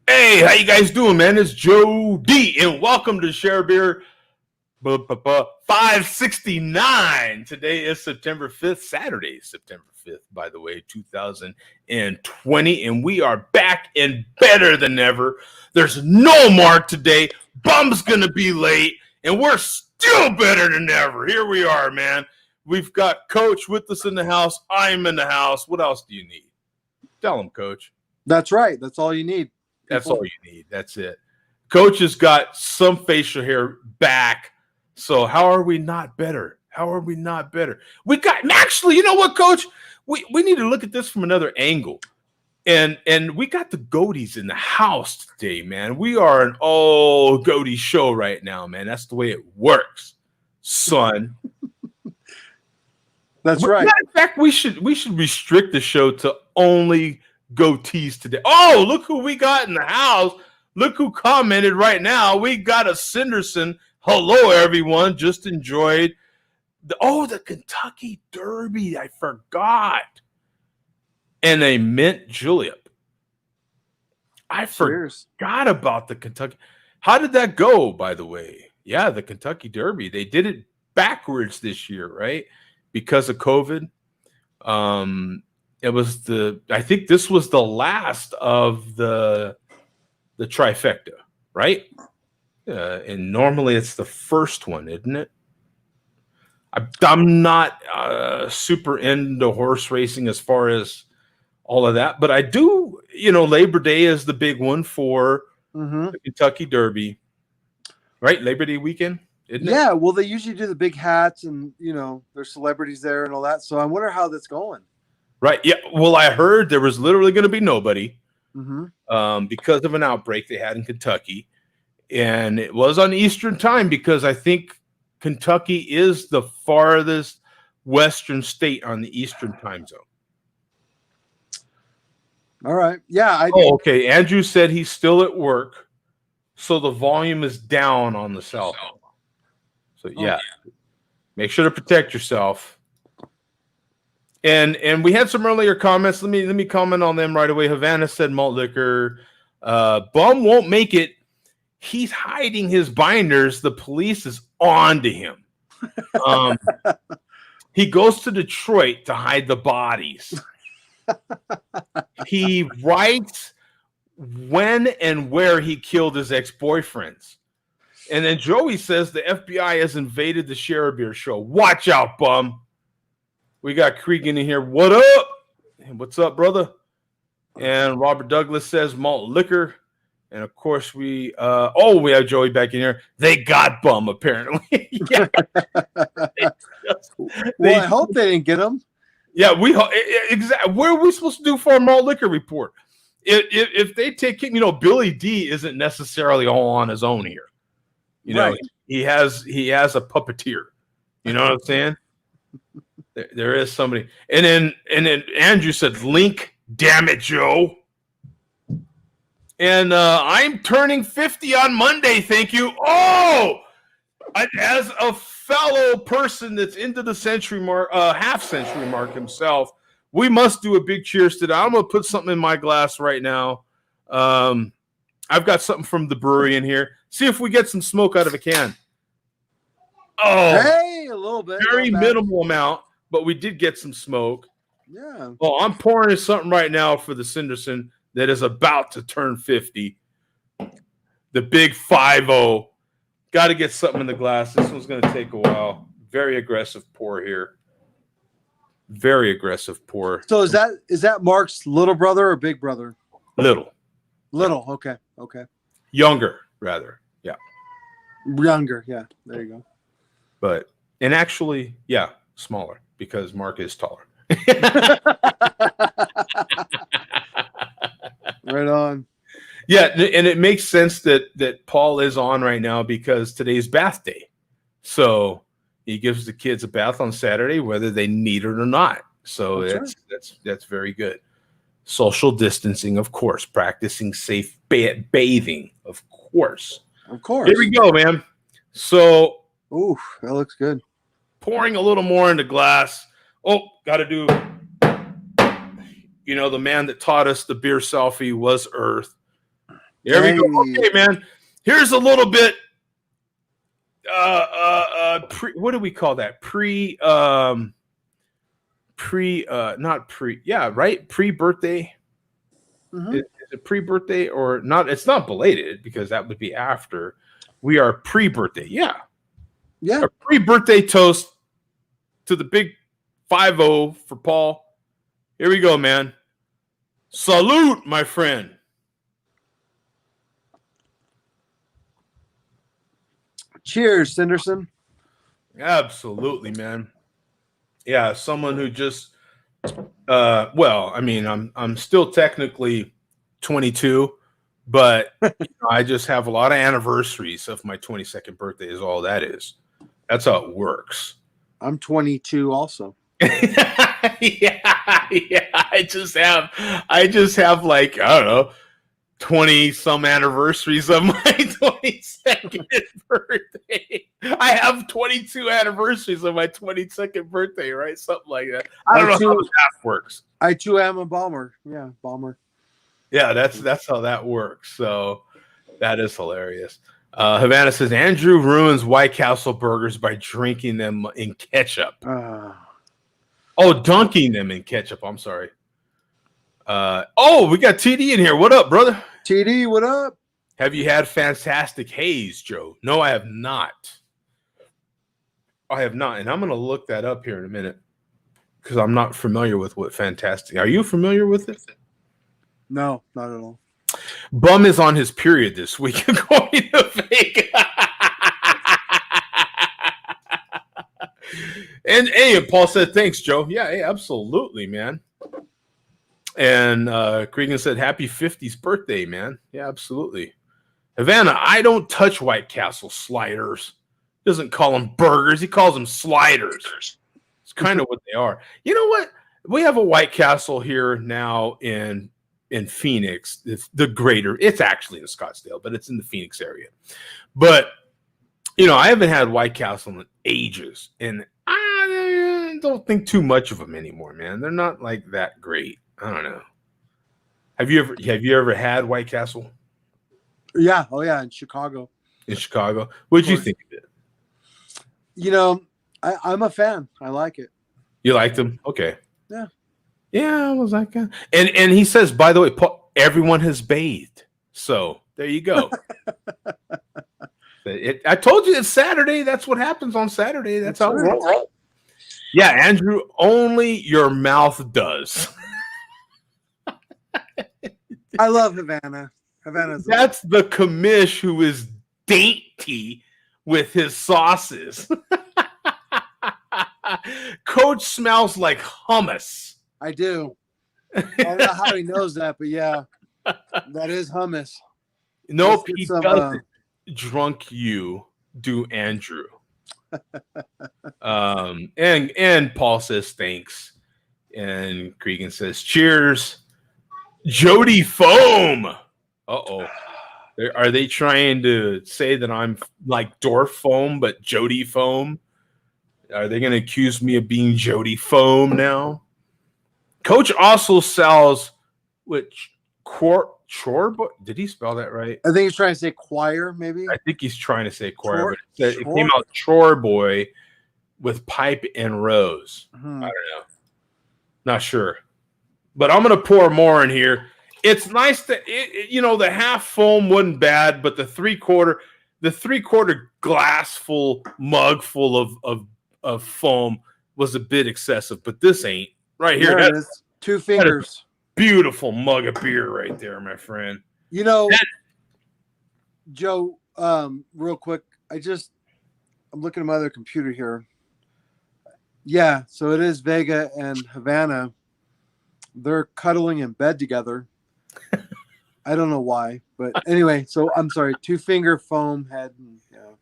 Hey, how you guys doing, man? It's Joe D, and welcome to Share Beer 569. Today is September 5th, Saturday, September 5th, by the way, 2020, and we are back and better than ever. There's no Mark today. Bum's gonna be late, and we're still better than ever. Here we are, man. We've got Coach with us in the house. I'm in the house. What else do you need? Tell him, Coach. That's right. That's all you need. That's all you need. That's it. Coach has got some facial hair back. So how are we not better? How are we not better? We got actually, you know what, Coach? We need to look at this from another angle. And we got the goatees in the house today, man. We are an all goatee show right now, man. That's the way it works, son. That's right. In fact, we should restrict the show to only goatees today. Oh, look who we got in the house. Look who commented right now. We got a Cinderson. Hello, everyone. Just enjoyed the Kentucky Derby. I forgot. And a mint julep. I forgot about the Kentucky. How did that go, by the way? Yeah, the Kentucky Derby. They did it backwards this year, right? Because of COVID. I think this was the last of the trifecta, right? And normally it's the first one, isn't it? I'm not super into horse racing as far as all of that, but I do, Labor Day is the big one for the Kentucky Derby, right? Labor Day weekend, isn't it? Yeah, well, they usually do the big hats and, there's celebrities there and all that. So I wonder how that's going. Right. Yeah. Well, I heard there was literally going to be nobody because of an outbreak they had in Kentucky. And it was on Eastern time because I think Kentucky is the farthest Western state on the Eastern time zone. All right. Yeah. Okay. Andrew said he's still at work. So the volume is down on the cell phone. So, yeah. Make sure to protect yourself. And we had some earlier comments. Let me comment on them right away. Havana said malt liquor. Bum won't make it. He's hiding his binders. The police is on to him. He goes to Detroit to hide the bodies. He writes when and where he killed his ex-boyfriends. And then Joey says the FBI has invaded the Share a Beer show. Watch out, bum. We got Cregan in here. What up? What's up, brother? And Robert Douglas says malt liquor. And of course, we have Joey back in here. They got bum, apparently. Yeah. I hope they didn't get him. Yeah, exactly. What are we supposed to do for a malt liquor report? If they take him, Billy D isn't necessarily all on his own here. Right. He has a puppeteer. You know what I'm saying? There is somebody, and then Andrew said, "Link, damn it, Joe." And I'm turning 50 on Monday. Thank you. Oh, as a fellow person that's into the century mark, half century mark himself, we must do a big cheers today. I'm gonna put something in my glass right now. I've got something from the brewery in here. See if we get some smoke out of a can. Oh, hey, a little bit. Very minimal amount. But we did get some smoke. Yeah. Well, I'm pouring something right now for the Cinderson that is about to turn 50. The big 5-0. Got to get something in the glass. This one's going to take a while. Very aggressive pour here. Very aggressive pour. So is that Mark's little brother or big brother? Little. Little. Okay. Okay. Younger, rather. Yeah. Younger. Yeah. There you go. And actually, yeah, smaller. Because Mark is taller. Right on. Yeah, and it makes sense that Paul is on right now because today's bath day. So he gives the kids a bath on Saturday, whether they need it or not. So that's very good. Social distancing, of course. Practicing safe bathing, of course. Of course. Here we go, man. So, ooh, that looks good. Pouring a little more into glass. Oh, got to do. The man that taught us the beer selfie was Earth. There we Hey. go. Okay, man. Here's a little bit. What do we call that? Not pre. Yeah, right. Pre-birthday. Mhm. Is it pre-birthday or not? It's not belated because that would be after. We are pre-birthday. Yeah, Yeah. a pre-birthday toast to the big 5-0 for Paul. Here we go, man. Salute, my friend. Cheers, Sanderson. Absolutely, man. Yeah, someone who just well, I mean, I'm still technically 22, but I just have a lot of anniversaries of my 22nd birthday is all that is. That's how it works. I'm 22 also. yeah, yeah. I just have like, I don't know, 20 some anniversaries of my 22nd birthday. I have 22 anniversaries of my 22nd birthday, right? Something like that. I don't know how that works. I too am a bomber. Yeah, bomber. Yeah, that's how that works. So that is hilarious. Havana says Andrew ruins White Castle burgers by drinking them in ketchup. Dunking them in ketchup. I'm sorry. We got TD in here. What up, brother? TD, what up? Have you had Fantastic Haze, Joe? No, I have not. I have not, and I'm going to look that up here in a minute because I'm not familiar with what Fantastic. Are you familiar with it? No, not at all. Bum is on his period this week, according to Vegas. And Paul said, thanks, Joe. Yeah, hey, absolutely, man. And Cregan said, happy 50th birthday, man. Yeah, absolutely. Havana, I don't touch White Castle sliders. He doesn't call them burgers. He calls them sliders. It's kind of what they are. You know what? We have a White Castle here now in Phoenix. It's actually in Scottsdale, but it's in the Phoenix area. But, I haven't had White Castle in ages. And I don't think too much of them anymore, man. They're not like that great. I don't know. Have you ever had White Castle? Yeah. Oh yeah, in Chicago. In Chicago. What did you think of it? I'm a fan. I like it. You liked them? Okay. Yeah. Yeah, I was like, and he says, by the way, Paul, everyone has bathed. So there you go. I told you it's Saturday. That's what happens on Saturday. That's how it rolls. Yeah, Andrew, only your mouth does. I love Havana. That's the commish who is dainty with his sauces. Coach smells like hummus. I do. I don't know how he knows that, but yeah, that is hummus. Nope, he doesn't. Drunk you do Andrew. And Paul says thanks. And Cregan says cheers. Jody Foam. Uh-oh. Are they trying to say that I'm like Dwarf Foam, but Jody Foam? Are they going to accuse me of being Jody Foam now? Coach also sells did he spell that right? I think he's trying to say choir, maybe. I think he's trying to say choir, but it came out Chore Boy with pipe and rose. I don't know. Not sure. But I'm going to pour more in here. It's nice that the half foam wasn't bad, but the three-quarter glass full mug full of foam was a bit excessive. But this ain't right here. There it is. 2 fingers. Beautiful mug of beer right there, my friend. Joe, real quick, I'm looking at my other computer here. Yeah, so it is Vega and Havana. They're cuddling in bed together. I don't know why, but anyway, so I'm sorry, 2-finger foam head. Yeah.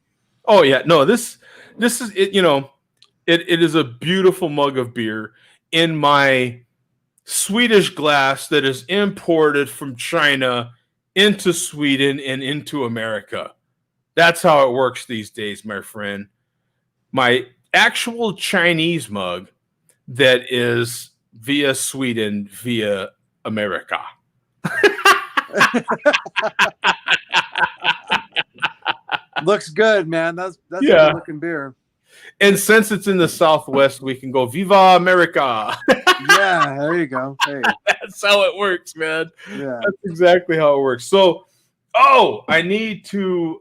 Oh yeah, no, this is it. It is a beautiful mug of beer in my Swedish glass that is imported from China into Sweden and into America. That's how it works these days, my friend. My actual Chinese mug that is via Sweden, via America. Looks good, man. That's a Yeah. good looking beer. And since it's in the Southwest, we can go Viva America. Yeah, there you go. Hey, That's how it works, man. yeah. That's exactly how it works. So, I need to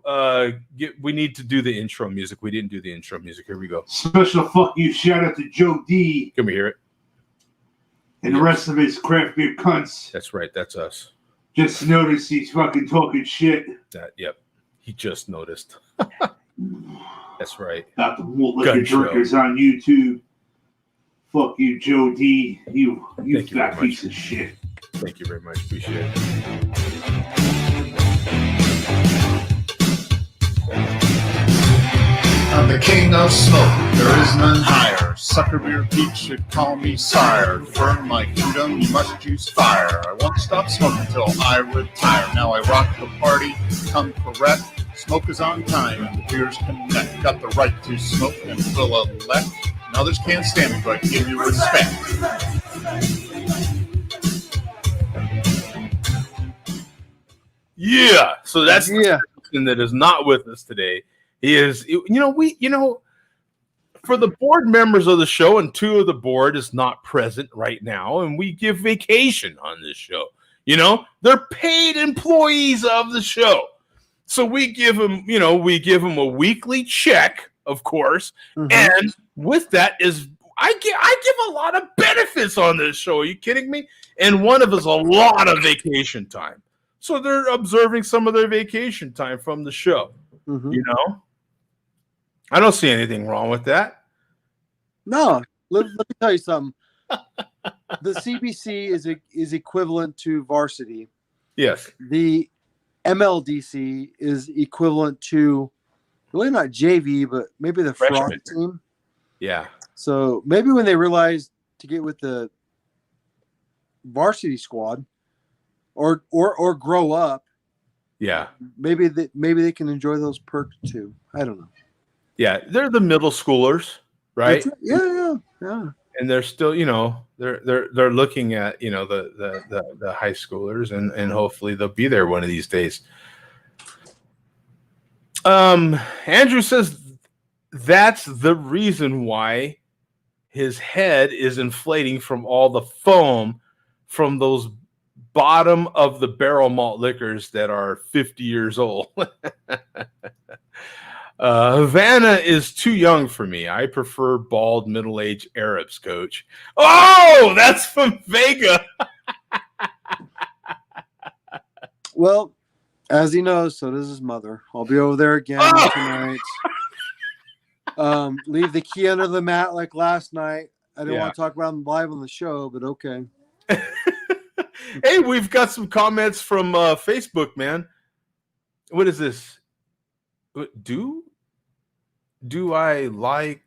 we need to do the intro music. We didn't do the intro music. Here we go. Special fuck you shout out to Joe D. Can we hear it? And the rest of his craft beer cunts. That's right. That's us. Just noticed he's fucking talking shit. Yep. He just noticed. That's right. Got the malt liquor drinkers on YouTube. Fuck you, Joe D. You fat piece of shit. Thank you very much. Appreciate it. I'm the king of smoke, there is none higher. Sucker beer Pete should call me sire. To burn my freedom, you must use fire. I won't stop smoking till I retire. Now I rock the party, come correct. Smoke is on time and the beers connect. Got the right to smoke and fill a lek. And others can't stand me, but give you respect. Yeah. So that's the person that is not with us today. He is, for the board members of the show, and 2 of the board is not present right now, and we give vacation on this show. They're paid employees of the show. So we give them, a weekly check, of course. Mm-hmm. And with that I give a lot of benefits on this show. Are you kidding me? And one of us a lot of vacation time. So they're observing some of their vacation time from the show. Mm-hmm. I don't see anything wrong with that. No, let me tell you something. The CBC is equivalent to varsity. Yes. The MLDC is equivalent to really not JV, but maybe the freshman team. Yeah. So maybe when they realize to get with the varsity squad, or grow up. Yeah. Maybe they can enjoy those perks too. I don't know. Yeah, they're the middle schoolers, right? Yeah. And they're still, they're looking at, the high schoolers, and hopefully they'll be there one of these days. Andrew says that's the reason why his head is inflating from all the foam from those bottom of the barrel malt liquors that are 50 years old. Havana is too young for me. I prefer bald middle-aged Arabs, coach. Oh, that's from Vega. Well, as he knows, so does his mother. I'll be over there again tonight. Leave the key under the mat like last night. I didn't want to talk about him live on the show, but okay. Hey, we've got some comments from Facebook, man. What is this? Do I like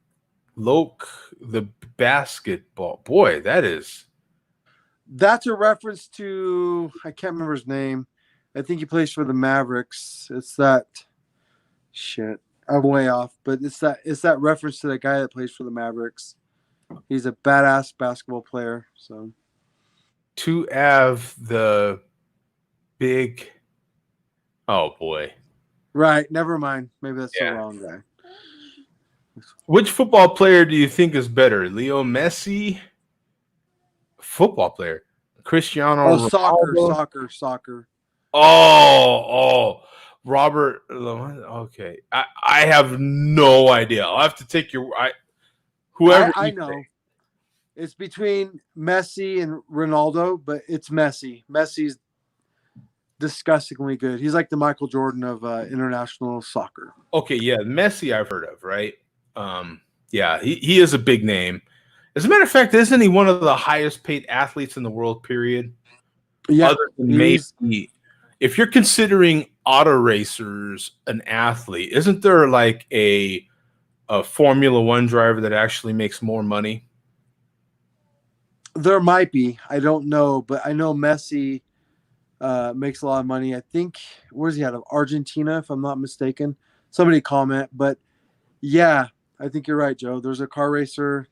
Loke the basketball? Boy, that's a reference to, I can't remember his name. I think he plays for the Mavericks. It's that shit. I'm way off, but it's that reference to the guy that plays for the Mavericks. He's a badass basketball player. So to have the big. Oh boy. Right. Never mind. Maybe that's the wrong guy. Which football player do you think is better? Leo Messi? Football player. Cristiano Ronaldo? Soccer. Oh, Robert. Okay. I have no idea. I'll have to take whoever. I know. Think. It's between Messi and Ronaldo, but it's Messi. Messi's disgustingly good. He's like the Michael Jordan of international soccer. Okay, yeah. Messi I've heard of, right? Yeah, he is a big name. As a matter of fact, isn't he one of the highest paid athletes in the world, period? Yeah. Other than maybe, if you're considering auto racers an athlete, isn't there like a Formula One driver that actually makes more money? There might be. I don't know, but I know Messi makes a lot of money. I think, where's he out of? Argentina, if I'm not mistaken. Somebody comment, but yeah, I think you're right, Joe. There's a car racer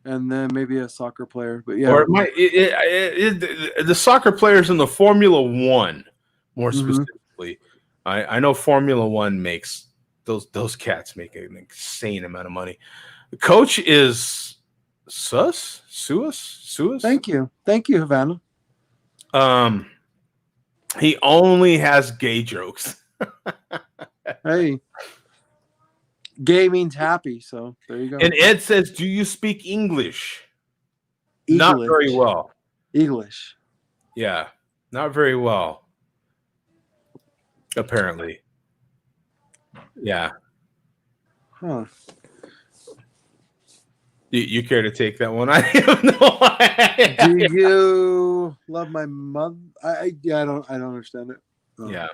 and then maybe a soccer player. But yeah, Or the soccer players in the Formula One, more Mhm. specifically. I know Formula One makes those cats make an insane amount of money. The coach is Suis. Thank you, Havana. Um, he only has gay jokes. Hey, gay means happy, so there you go. And Ed says, "Do you speak English?" Not English. very well. English. Yeah, not very well. Apparently. Yeah. Huh. You care to take that one? I have no idea. Do you love my mother? I don't understand it. Oh. Yeah.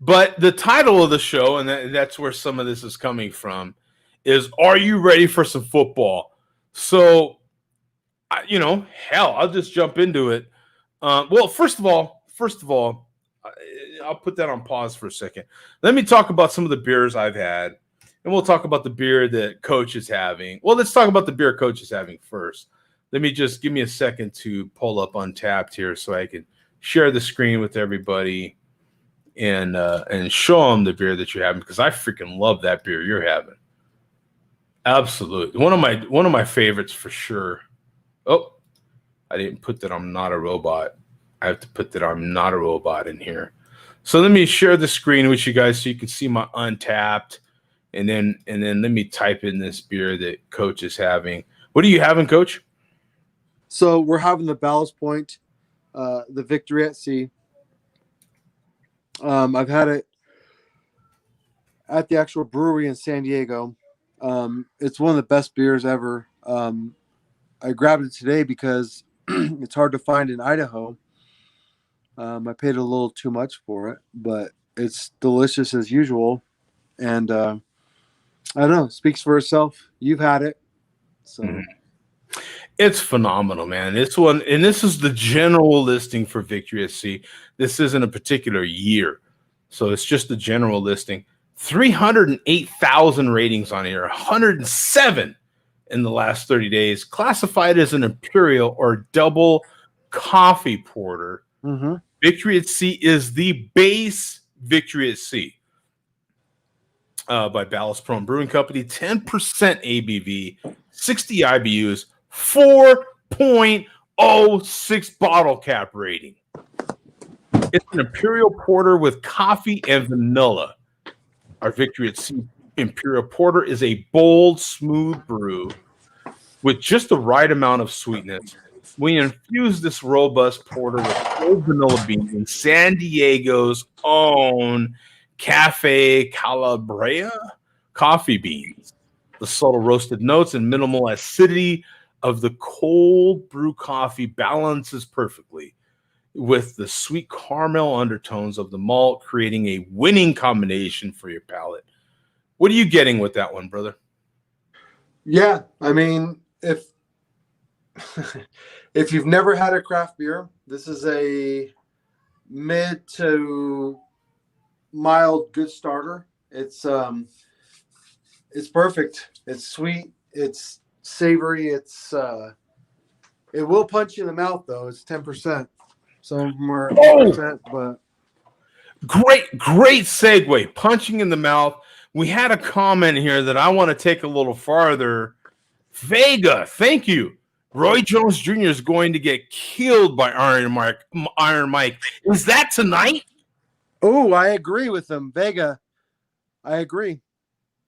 But the title of the show, and that's where some of this is coming from, is "Are you ready for some football?" So, hell, I'll just jump into it. Well, first of all, I'll put that on pause for a second. Let me talk about some of the beers I've had, and we'll talk about the beer that Coach is having. Well, let's talk about the beer Coach is having first. Let me just give me a second to pull up Untapped here so I can share the screen with everybody and show them the beer that you're having, because I freaking love that beer you're having. Absolutely, one of my favorites for sure. Oh, I didn't put that I'm not a robot. I have to put that I'm not a robot in here. So let me share the screen with you guys so you can see my Untapped, and then let me type in this beer that Coach is having. What are you having, Coach? So we're having the Ballast Point, the Victory at Sea. I've had it at the actual brewery in San Diego. It's one of the best beers ever. I grabbed it today because it's hard to find in Idaho. I paid a little too much for it, but it's delicious as usual. And I don't know, it speaks for itself. You've had it. So It's phenomenal, man. This one, and this is the general listing for Victory at Sea. This isn't a particular year, so it's just the general listing. 308,000 ratings on here, 107 in the last 30 days. Classified as an imperial or double coffee porter. Mm-hmm. Victory at Sea is the base Victory at Sea by Ballast Point Brewing Company. 10% ABV, 60 IBUs, 4.06 bottle cap rating. It's an imperial porter with coffee and vanilla. Our Victory at Sea Imperial Porter is a bold, smooth brew with just the right amount of sweetness. We infuse this robust porter with cold vanilla beans and San Diego's own Cafe Calabria coffee beans. The subtle roasted notes and minimal acidity of the cold brew coffee balances perfectly with the sweet caramel undertones of the malt, creating a winning combination for your palate. What are you getting with that one, brother? Yeah, I mean, if you've never had a craft beer, this is a mid to mild good starter. It's perfect. It's sweet. It's savory. It's it will punch you in the mouth though. It's 10%. Some of them are 8%, but great segue. Punching in the mouth. We had a comment here that I want to take a little farther. Vega, thank you. Roy Jones Jr. is going to get killed by Iron Mike. Is that tonight? Oh, I agree with them. Vega. I agree.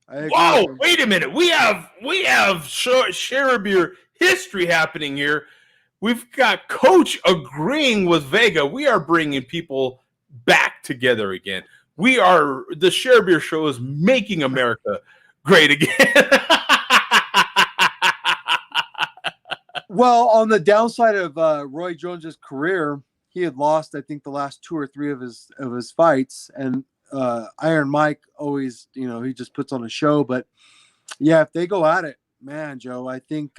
Whoa, wait a minute. We have share beer history happening here. We've got Coach agreeing with Vega. We are bringing people back together again. The Share Beer Show is making America great again. Well, on the downside of Roy Jones's career, he had lost, I think, the last 2 or 3 of his fights, and Iron Mike always, he just puts on a show. But yeah, if they go at it, man, Joe, I think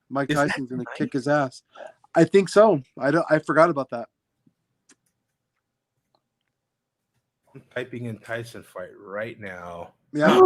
Mike Tyson's going to kick his ass. I think so. I forgot about that. I'm typing in Tyson fight right now. Yeah.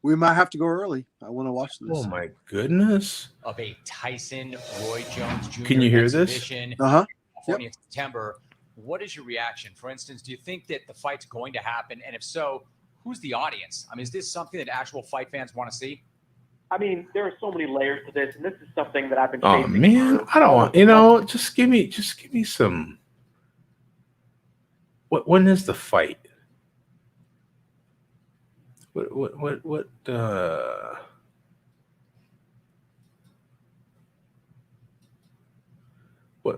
We might have to go early. I want to watch this. Oh my goodness! Of a Tyson Roy Jones Jr. Can you hear this? exhibition Uh-huh. in California in September. What is your reaction? For instance, do you think that the fight's going to happen? And if so, who's the audience? I mean, is this something that actual fight fans want to see? I mean, there are so many layers to this, and this is something that I've been Oh chasing. man, I don't want. Just give me some. When is the fight?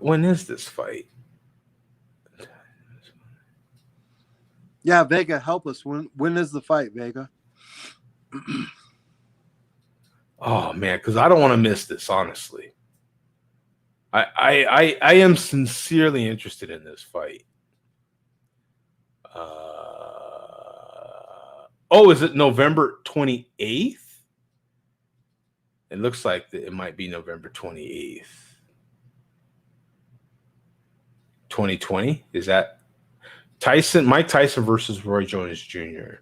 When is this fight? Yeah, Vega, help us. When is the fight, Vega? Oh man, because I don't want to miss this. Honestly, I am sincerely interested in this fight. Is it November 28th? It looks like it might be November 28th. 2020? Is that Mike Tyson versus Roy Jones Jr.?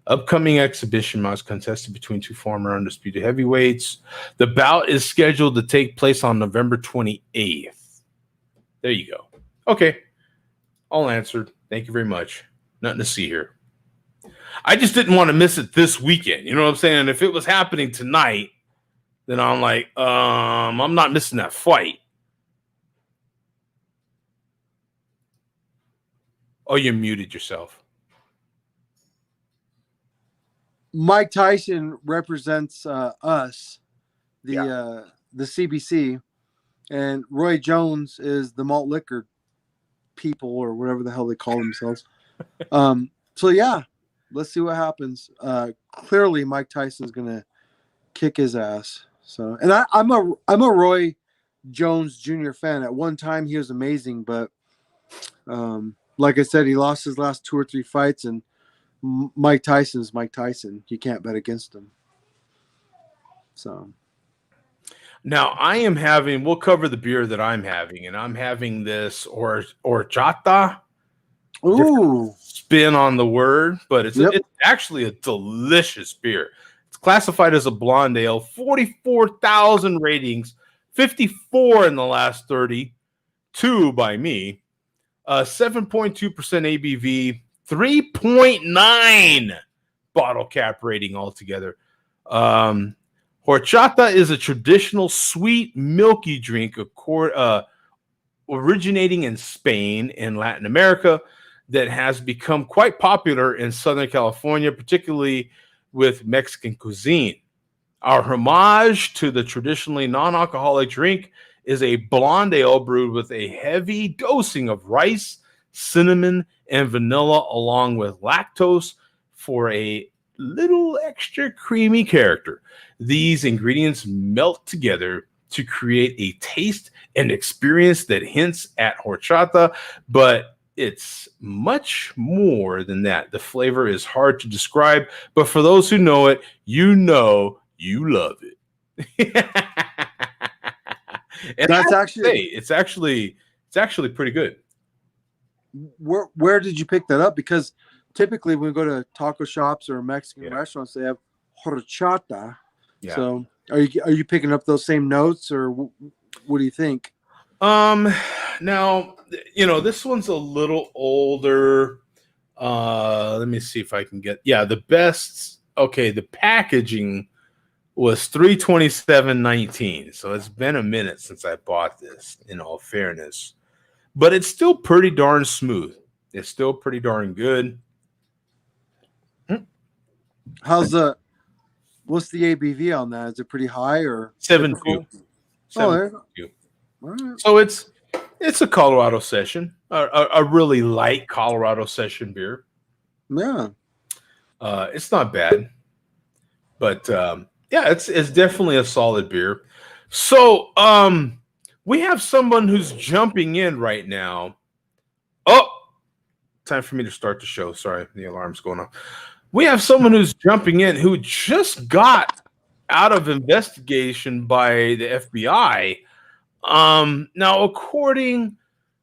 Upcoming exhibition match contested between two former undisputed heavyweights. The bout is scheduled to take place on November 28th. There you go. Okay. All answered. Thank you very much. Nothing to see here. I just didn't want to miss it this weekend. You know what I'm saying? And if it was happening tonight, then I'm like, I'm not missing that fight. Oh, you muted yourself. Mike Tyson represents us, the CBC, and Roy Jones is the malt liquor people or whatever the hell they call themselves. So yeah, let's see what happens. Clearly, Mike Tyson's gonna kick his ass. So, and I'm a Roy Jones Jr. fan. At one time, he was amazing, but like I said, he lost his last 2 or 3 fights, and Mike Tyson's Mike Tyson. You can't bet against him. So now we'll cover the beer that I'm having, and I'm having this horchata. Ooh. Spin on the word, but it's actually a delicious beer. It's classified as a blonde ale, 44,000 ratings, 54 in the last 32 by me, 7.2% ABV, 3.9 bottle cap rating altogether. Horchata is a traditional sweet, milky drink originating in Spain and Latin America that has become quite popular in Southern California, particularly with Mexican cuisine. Our homage to the traditionally non-alcoholic drink is a blonde ale brewed with a heavy dosing of rice, cinnamon, and vanilla, along with lactose for a little extra creamy character. These ingredients melt together to create a taste and experience that hints at horchata, but it's much more than that. The flavor is hard to describe, but for those who know it, you know you love it. And it's actually pretty good. Where did you pick that up? Because typically when we go to taco shops or Mexican restaurants, they have horchata. Yeah. So are you picking up those same notes, or what do you think? Now, this one's a little older. Let me see if I can get the best. Okay, the packaging was 3/27/19, so it's been a minute since I bought this, in all fairness, but it's still pretty darn smooth. It's still pretty darn good. What's the ABV on that? Is it pretty high or 7.2? Right. So it's a Colorado session, a really light Colorado session beer. Yeah, it's not bad, but it's definitely a solid beer. So we have someone who's jumping in right now. Oh, time for me to start the show. Sorry, the alarm's going off. We have someone who's jumping in who just got out of investigation by the FBI. Now, according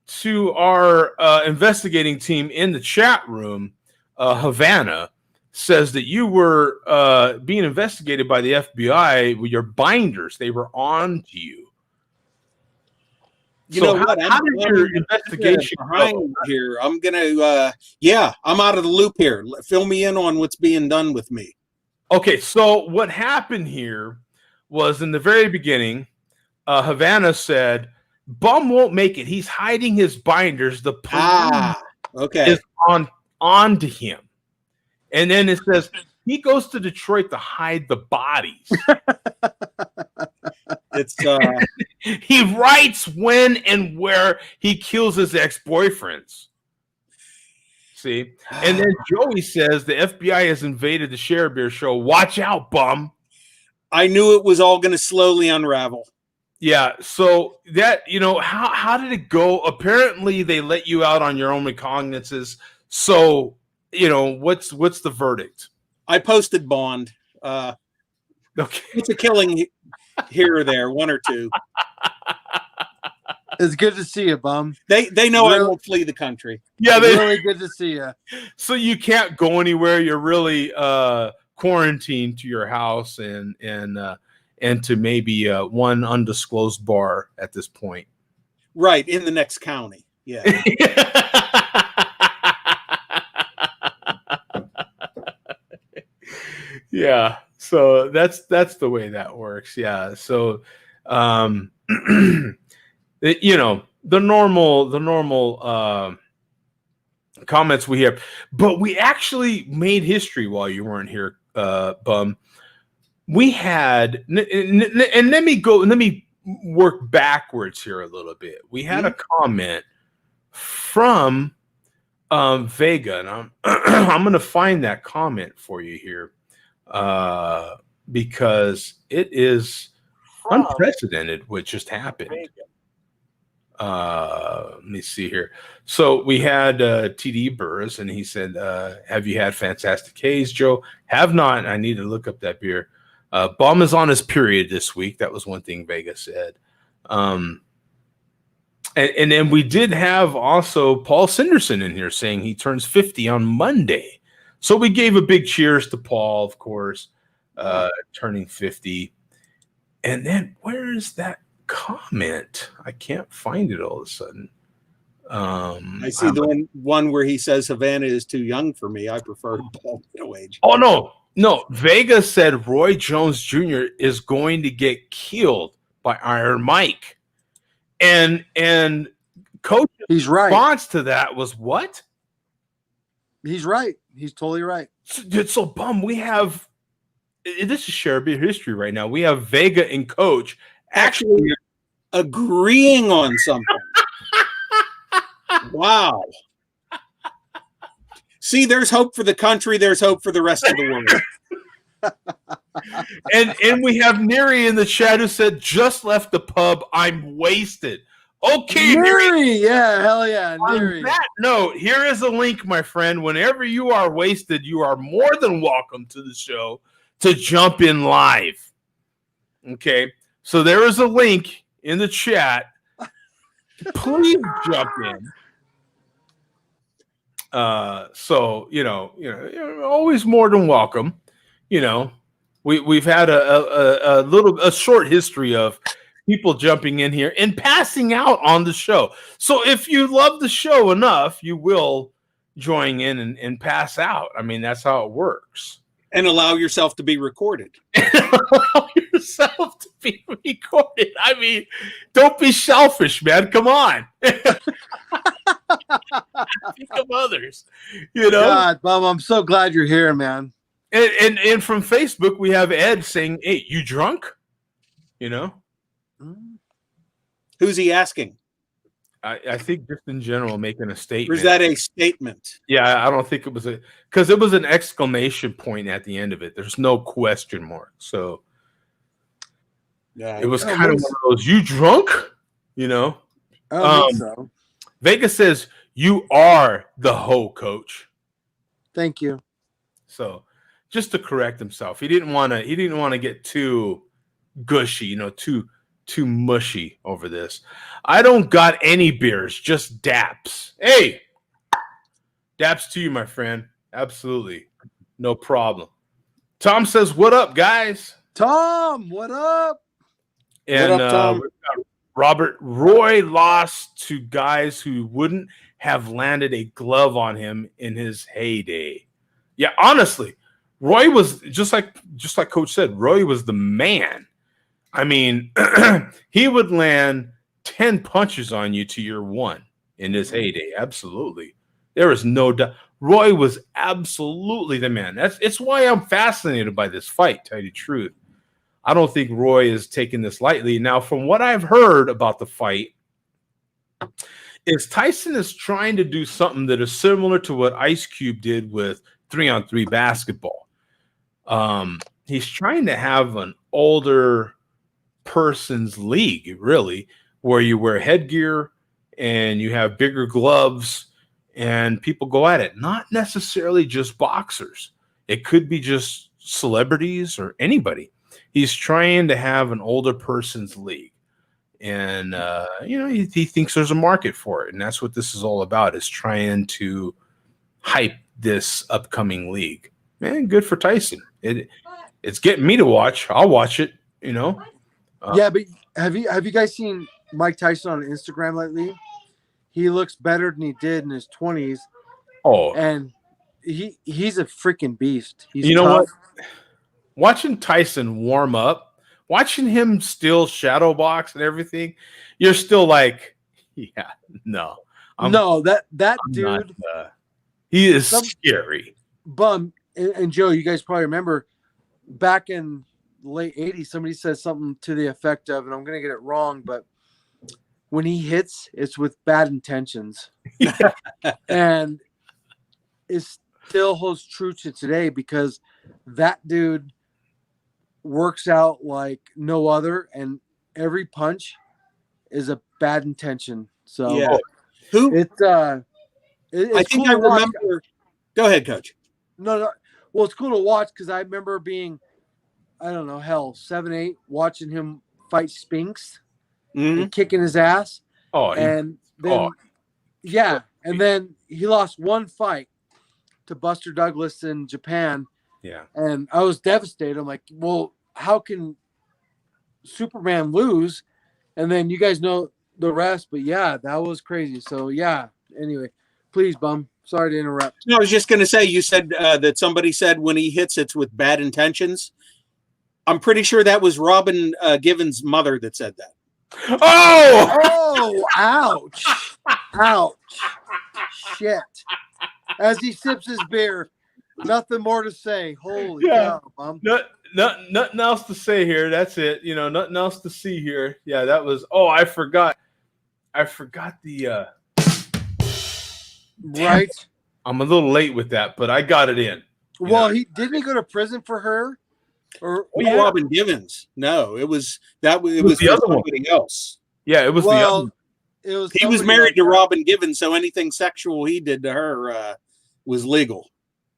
to our investigating team in the chat room, Havana, says that you were being investigated by the FBI with your binders. They were on to you. You So know what? how did your investigation behind go? here? I'm gonna. Yeah, I'm out of the loop here. Fill me in on what's being done with me. Okay, so what happened here was in the very beginning, Havana said, Bum won't make it. He's hiding his binders. The police Okay. is on to him. And then it says he goes to Detroit to hide the bodies. It's He writes when and where he kills his ex-boyfriends. See? And then Joey says the FBI has invaded the Share Beer show. Watch out, bum. I knew it was all going to slowly unravel. Yeah, so that, how did it go? Apparently they let you out on your own recognizances. So, what's the verdict? I posted bond. Okay. It's a killing here or there, one or two. It's good to see you, bum. They know I Really? won't flee the country. Yeah, Really good to see you. so you can't go anywhere. You're really quarantined to your house and to maybe one undisclosed bar at this point. Right, in the next county. Yeah. Yeah. So that's the way that works. Yeah. So the normal comments we have, but we actually made history while you weren't here, Bum. We had, and let me work backwards here a little bit. We had a comment from Vega, and I'm going to find that comment for you here because it is unprecedented what just happened. Let me see here. So we had TD Burris, and he said, have you had Fantastic Haze, Joe? Have not. I need to look up that beer. Bum is on his period this week. That was one thing Vega said. And then we did have also Paul Cinderson in here saying he turns 50 on Monday. So we gave a big cheers to Paul, of course, turning 50. And then where is that comment? I can't find it all of a sudden. I see the one where he says Havana is too young for me. I prefer Paul middle age. Oh, no. Vega said Roy Jones Jr. is going to get killed by Iron Mike. And Coach's He's right. response to that was what? He's right. He's totally right. So Bum, we have this is Share Beer history right now. We have Vega and Coach Actually agreeing on something. Wow. See, there's hope for the country. There's hope for the rest of the world. and we have Neri in the chat who said, just left the pub. I'm wasted. Okay, Neri. Neri, yeah, hell yeah, Neri. On that note, here is a link, my friend. Whenever you are wasted, you are more than welcome to the show to jump in live. Okay, so there is a link in the chat. Please jump in. So you're always more than welcome. We've had a short history of people jumping in here and passing out on the show. So if you love the show enough, you will join in and pass out. I mean, that's how it works. And allow yourself to be recorded. Allow yourself to be recorded. I mean, don't be selfish, man. Come on. Think of others. God, Bob, I'm so glad you're here, man. And from Facebook, we have Ed saying, hey, you drunk? Who's he asking? I think just in general making a statement. Or is that a statement? Yeah, I don't think it was because it was an exclamation point at the end of it. There's no question mark. So it was kind of one of those, you drunk? I don't think so. Vegas says, you are the hoe, Coach. Thank you. So just to correct himself, he didn't want to get too gushy, too mushy over this. I don't got any beers, just daps. Hey, daps to you, my friend. Absolutely. No problem. Tom says, "What up, guys?" Tom, what up? And What up, Tom? we've got Robert Roy lost to guys who wouldn't have landed a glove on him in his heyday. Yeah, honestly, Roy was just like Coach said. Roy was the man. I mean, he would land 10 punches on you to your one in his heyday. Absolutely, there is no doubt. Roy was absolutely the man. It's why I'm fascinated by this fight. To tell you the truth. I don't think Roy is taking this lightly. Now, from what I've heard about the fight, is Tyson is trying to do something that is similar to what Ice Cube did with 3-on-3 basketball. He's trying to have an older person's league, really, where you wear headgear and you have bigger gloves and people go at it. Not necessarily just boxers. It could be just celebrities or anybody. He's trying to have an older person's league. And, he thinks there's a market for it. And that's what this is all about, is trying to hype this upcoming league. Man, good for Tyson. It's getting me to watch. I'll watch it, Yeah, but have you guys seen Mike Tyson on Instagram lately? He looks better than he did in his 20s. Oh. And he's a freaking beast. He's you know tough. what? Watching Tyson warm up, watching him still shadow box and everything, you're still like, yeah, no. That I'm dude, not, he is scary. Bum, and Joe, you guys probably remember back in the late 80s, somebody said something to the effect of, and I'm going to get it wrong, but when he hits, it's with bad intentions. And it still holds true to today, because that dude works out like no other, and every punch is a bad intention. So Yeah. Who? it's I think cool I to watch. remember. Go ahead, Coach. No. Well, it's cool to watch because I remember being, I don't know, 7, 8, watching him fight Spinks and kicking his ass. Oh, and then and then he lost one fight to Buster Douglas in Japan. Yeah. And I was devastated. I'm like, well, how can Superman lose? And then you guys know the rest, but yeah, that was crazy. So yeah, anyway, please, Bum. Sorry to interrupt. No, I was just going to say, you said that somebody said when he hits, it's with bad intentions. I'm pretty sure that was Robin Givens' mother that said that. Oh, ouch. Ouch. Shit. As he sips his beer, nothing more to say. Holy cow, Bum. Nothing else to say here. That's it. Nothing else to see here. Yeah, that was. Oh, I forgot the. Right. I'm a little late with that, but I got it in. Well, he didn't he go to prison for her? Or Robin Givens. No, it was the other somebody else. Yeah, it was the other. He was married to Robin Givens, so anything sexual he did to her was legal.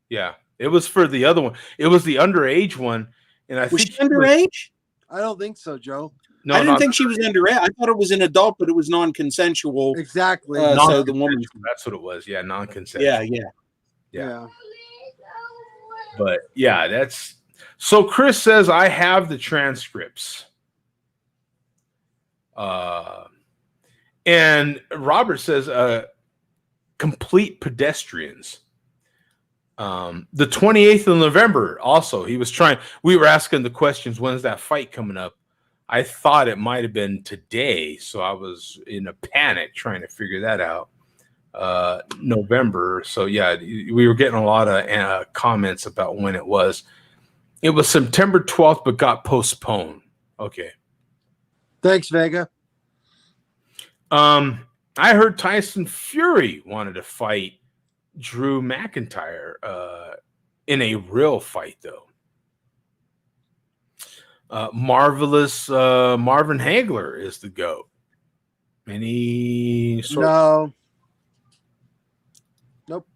Yeah, it was for the other one. It was the underage one, and I Was think she underage? I don't think so, Joe. No, I didn't think she was underage. I thought it was an adult, but it was non-consensual. Exactly. So the woman. That's what it was. Yeah, non-consensual. Yeah. But yeah, that's. So Chris says I have the transcripts. And Robert says complete pedestrians. The 28th of November also, we were asking the questions, when's that fight coming up? I thought it might have been today, so I was in a panic trying to figure that out. November. So yeah, we were getting a lot of comments about when it was. It was September 12th, but got postponed. Okay. Thanks, Vega. I heard Tyson Fury wanted to fight Drew McIntyre in a real fight, though. Marvelous Marvin Hagler is the GOAT. Any sort No. Nope.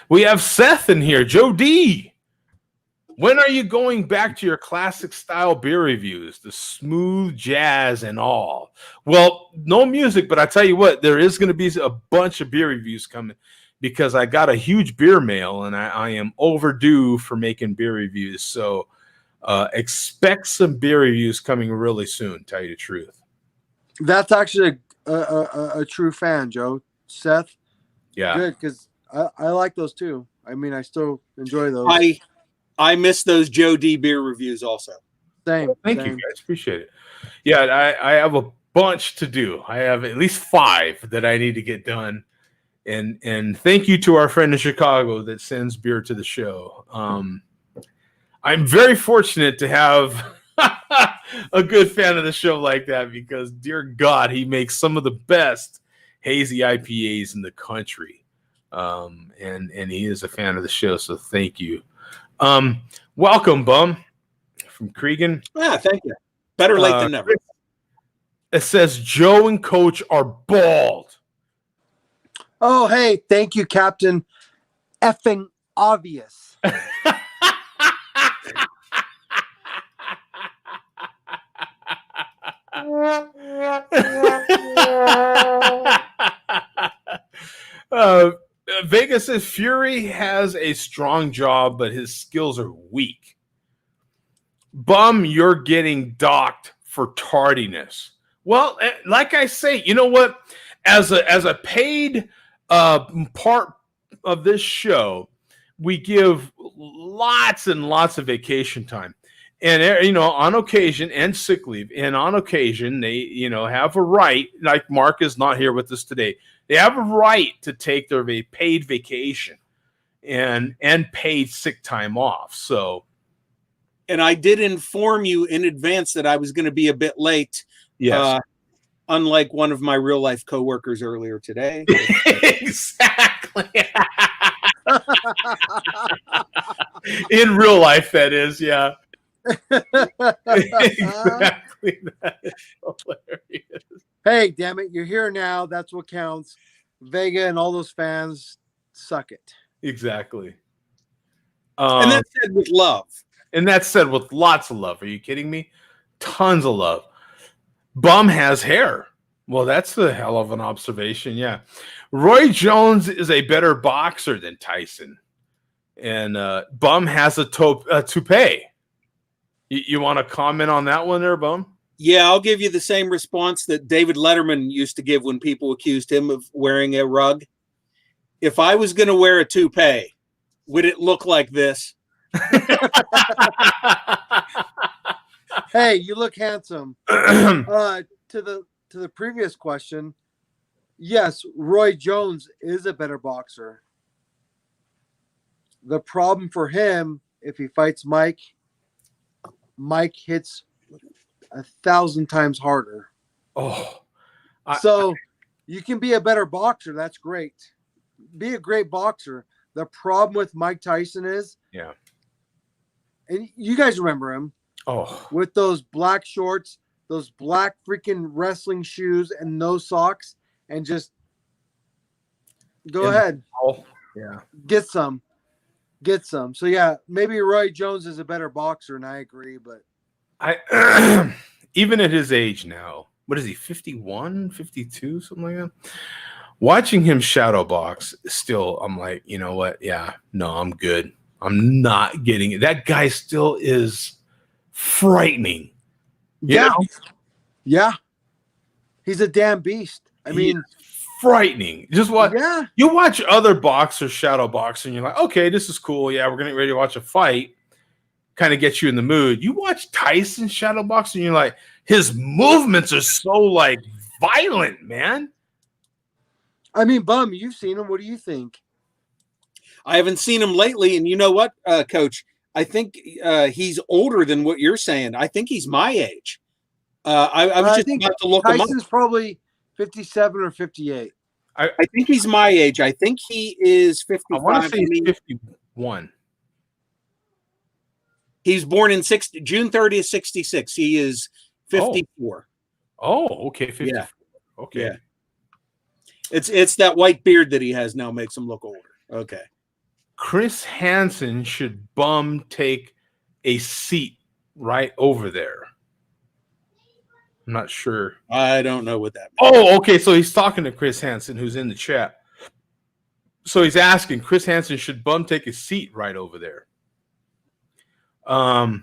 We have Seth in here. Joe D. When are you going back to your classic style beer reviews, the smooth jazz and all? Well, no music, but I tell you what, there is going to be a bunch of beer reviews coming. because I got a huge beer mail and I am overdue for making beer reviews. So expect some beer reviews coming really soon, tell you the truth. That's actually a true fan, Joe. Seth, Yeah. good, because I like those too. I mean, I still enjoy those. I miss those Joe D beer reviews also. Same. Thank you, guys. Appreciate it. Yeah, I have a bunch to do. I have at least 5 that I need to get done. And thank you to our friend in Chicago that sends beer to the show. I'm very fortunate to have a good fan of the show like that, because dear God, he makes some of the best hazy IPAs in the country. And he is a fan of the show, so thank you. Welcome, Bum, from Cregan. Yeah, thank you. Better late than never. It says Joe and Coach are bald. Oh, hey, thank you, Captain effing obvious. Vegas says Fury has a strong jaw, but his skills are weak. Bum, you're getting docked for tardiness. Well, like I say, you know what? As a paid part of this show, we give lots and lots of vacation time. And, on occasion, and sick leave, and on occasion, they, have a right, like Mark is not here with us today, they have a right to take their paid vacation and paid sick time off. So, and I did inform you in advance that I was going to be a bit late. Yes. Unlike one of my real life coworkers earlier today. Exactly. In real life, that is, yeah. Exactly. That is hilarious. Hey, damn it, you're here now. That's what counts. Vega and all those fans, suck it. Exactly. And that's said with love. And that's said with lots of love. Are you kidding me? Tons of love. Bum has hair. Well, that's a hell of an observation. Yeah. Roy Jones is a better boxer than Tyson. And Bum has a toupee. You want to comment on that one there, Bum? Yeah, I'll give you the same response that David Letterman used to give when people accused him of wearing a rug. If I was going to wear a toupee, would it look like this? Hey, you look handsome. To the previous question, yes, Roy Jones is a better boxer. The problem for him, if he fights Mike hits 1,000 times harder. Oh, so you can be a better boxer. That's great. Be a great boxer. The problem with Mike Tyson is, yeah, and you guys remember him. Oh, with those black shorts, those black freaking wrestling shoes, and no socks, and just go ahead. Oh, yeah. Get some. So yeah, maybe Roy Jones is a better boxer, and I agree, but I even at his age now, what is he, 51, 52, something like that? Watching him shadow box, still, I'm like, you know what? Yeah, no, I'm good. I'm not getting it. That guy still is frightening. Yeah. He's a damn beast. I mean, frightening. Just what? Yeah. You watch other boxers shadow box, and you're like, okay, this is cool. Yeah, we're getting ready to watch a fight. Kind of gets you in the mood. You watch Tyson shadow box, and you're like, his movements are so like violent, man. I mean, Bum, you've seen him. What do you think? I haven't seen him lately, and you know what, Coach? I think he's older than what you're saying. I think he's my age. I was just about to look him up. Tyson's probably 57 or 58. I think he's my age. I think he is 55. I want to say he's 51. He was born in June 30th, 66. He is 54. Oh, okay. 54. Yeah. Okay. Yeah. It's that white beard that he has now makes him look older. Okay. Chris Hansen should Bum take a seat right over there. I'm not sure. I don't know what that means. Oh, okay. So he's talking to Chris Hansen, who's in the chat. So he's asking Chris Hansen, should Bum take a seat right over there? And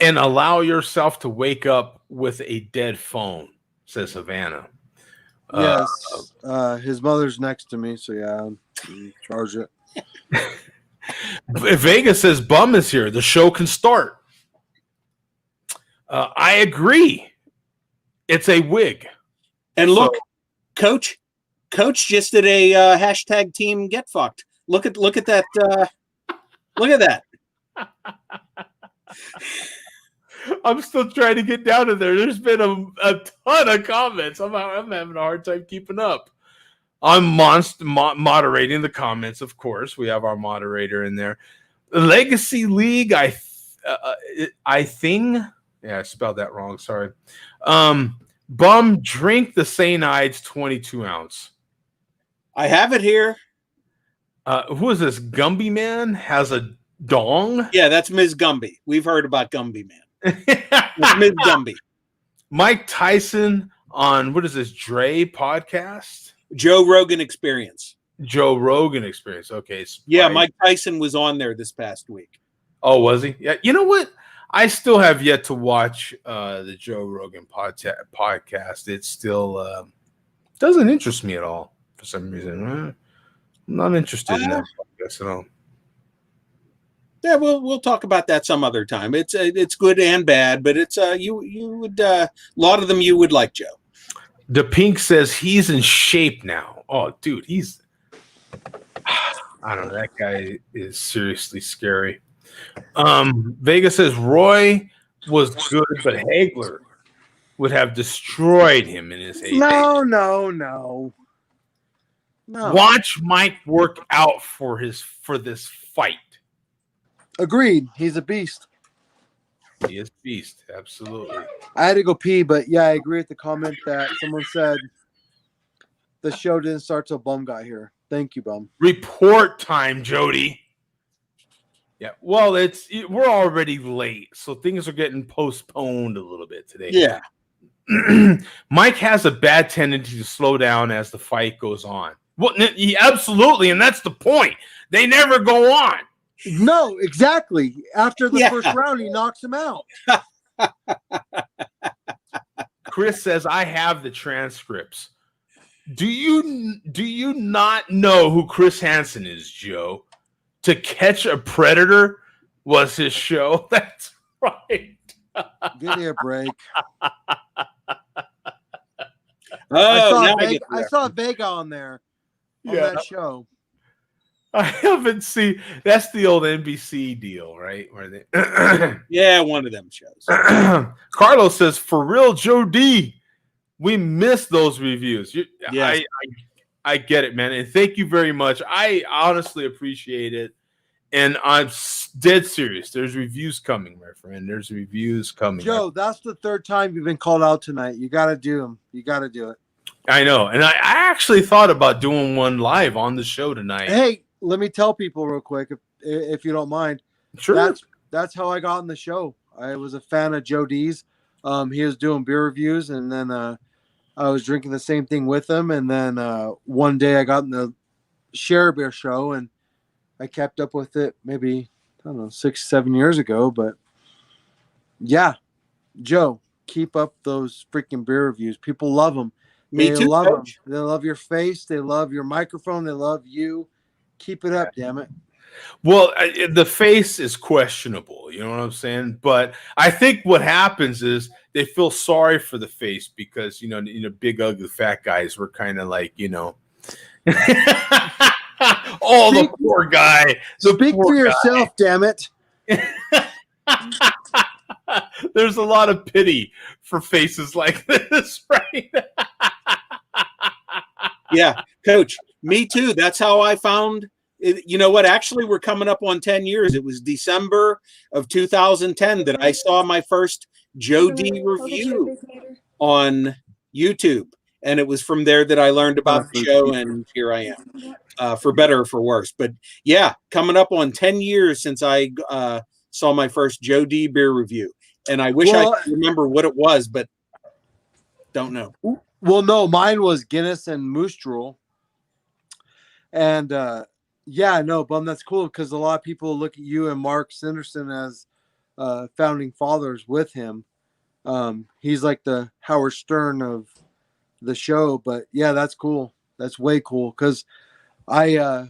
allow yourself to wake up with a dead phone, says Havana. Yes. His mother's next to me, so yeah, charge it. Vega says Bum is here. The show can start. I agree. It's a wig. And look, Coach just did a hashtag team get fucked. Look at that. Look at that. I'm still trying to get down to there. There's been a ton of comments. I'm having a hard time keeping up. I'm moderating the comments, of course. We have our moderator in there. Legacy League, I think. Yeah, I spelled that wrong. Sorry. Bum, drink the Sainides 22 ounce. I have it here. Who is this? Gumby Man has a dong? Yeah, that's Ms. Gumby. We've heard about Gumby Man. It's Ms. Gumby. Mike Tyson on, what is this, Dre podcast? Joe Rogan Experience. Joe Rogan Experience. Okay. Yeah, Mike Tyson was on there this past week. Oh, was he? Yeah. You know what? I still have yet to watch the Joe Rogan podcast. It still doesn't interest me at all for some reason. I'm not interested in that podcast at all. Yeah, we'll talk about that some other time. It's good and bad, but it's you would a lot of them you would like, Joe. The Pink says he's in shape now. Oh, dude, I don't know. That guy is seriously scary. Vega says Roy was good, but Hagler would have destroyed him in his heyday. No. Watch Mike work out for this fight. Agreed. He's a beast. He is beast, absolutely. I had to go pee, but yeah, I agree with the comment that someone said the show didn't start till Bum got here. Thank you, Bum. Report time, Jody. Yeah, well, we're already late, so things are getting postponed a little bit today. Yeah. Mike has a bad tendency to slow down as the fight goes on. Well, absolutely, and that's the point. They never go on. No, exactly. After the first round, he knocks him out. Chris says, I have the transcripts. Do you not know who Chris Hansen is, Joe? To Catch a Predator was his show. That's right. Give me a break. I saw Vega on there on that show. I haven't seen. That's the old NBC deal, right? Where they yeah, one of them shows. Carlos says, for real, Joe D, we missed those reviews. Yes. I get it, man. And thank you very much. I honestly appreciate it. And I'm dead serious. There's reviews coming, my friend. There's reviews coming. Joe, that's the third time you've been called out tonight. You got to do them. You got to do it. I know. And I actually thought about doing one live on the show tonight. Hey, let me tell people real quick, if you don't mind. Sure. That's how I got on the show. I was a fan of Joe D's. He was doing beer reviews, and then I was drinking the same thing with him. And then one day I got in the Share Beer show, and I kept up with it maybe, I don't know, 6-7 years ago. But yeah, Joe, keep up those freaking beer reviews. People love them. Me too, love Coach. them. They love your face. They love your microphone. They love you. Keep it up, damn it. Well, the face is questionable. You know what I'm saying? But I think what happens is they feel sorry for the face because, big, ugly, fat guys were kind of like, the poor guy. Speak for yourself, damn it. There's a lot of pity for faces like this, right? Yeah, Coach, me too. That's how I found it. You know what? Actually, we're coming up on 10 years. It was December of 2010 that I saw my first Joe D review on YouTube. And it was from there that I learned about the show, and here I am, for better or for worse. But yeah, coming up on 10 years since I saw my first Joe D beer review. And I wish I could remember what it was, but don't know. Well, no, mine was Guinness and Moose Drool. And yeah, no, Bum, that's cool because a lot of people look at you and Mark Sanderson as founding fathers with him. He's like the Howard Stern of the show, but yeah, that's cool. That's way cool because I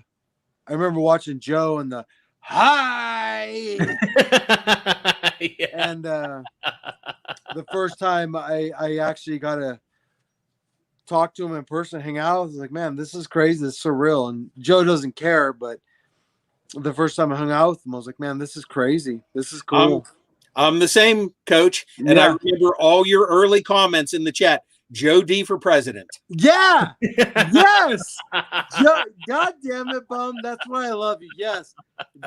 remember watching Joe and the hi, Yeah. and the first time I actually got to talk to him in person, hang out, I was like, man, this is crazy, this is surreal. And Joe doesn't care, but the first time I hung out with him, I was like, man, this is crazy. This is cool. I'm the same, Coach, and I remember all your early comments in the chat. Joe D for president. Yeah. Yes. God damn it, Bum. That's why I love you. Yes.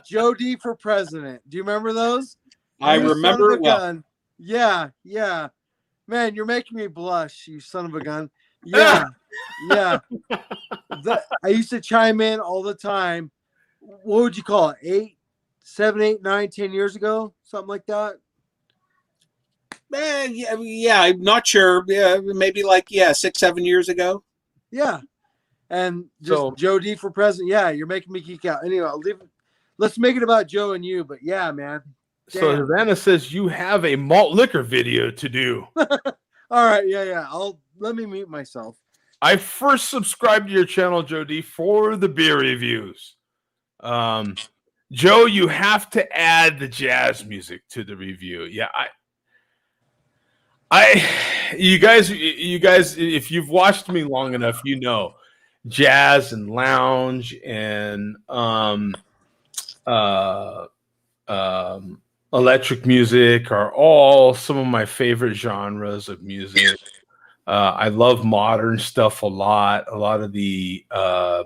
Joe D for president. Do you remember those? I remember it well. Gun. Yeah. Yeah. Man, you're making me blush, you son of a gun. Yeah. Yeah. I used to chime in all the time. What would you call it? 7, 8, 9, 10 years ago? Something like that? Yeah, I'm not sure. Yeah, maybe like 6, 7 years ago. Yeah, and just Joe D for president. Yeah, you're making me geek out. Anyway, I'll leave. Let's make it about Joe and you. But yeah, man. Damn. So Havana says you have a malt liquor video to do. All right, yeah. Let me mute myself. I first subscribed to your channel, Joe D, for the beer reviews. Joe, you have to add the jazz music to the review. Yeah, you guys, if you've watched me long enough, you know, jazz and lounge and electric music are all some of my favorite genres of music. I love modern stuff a lot. A lot of the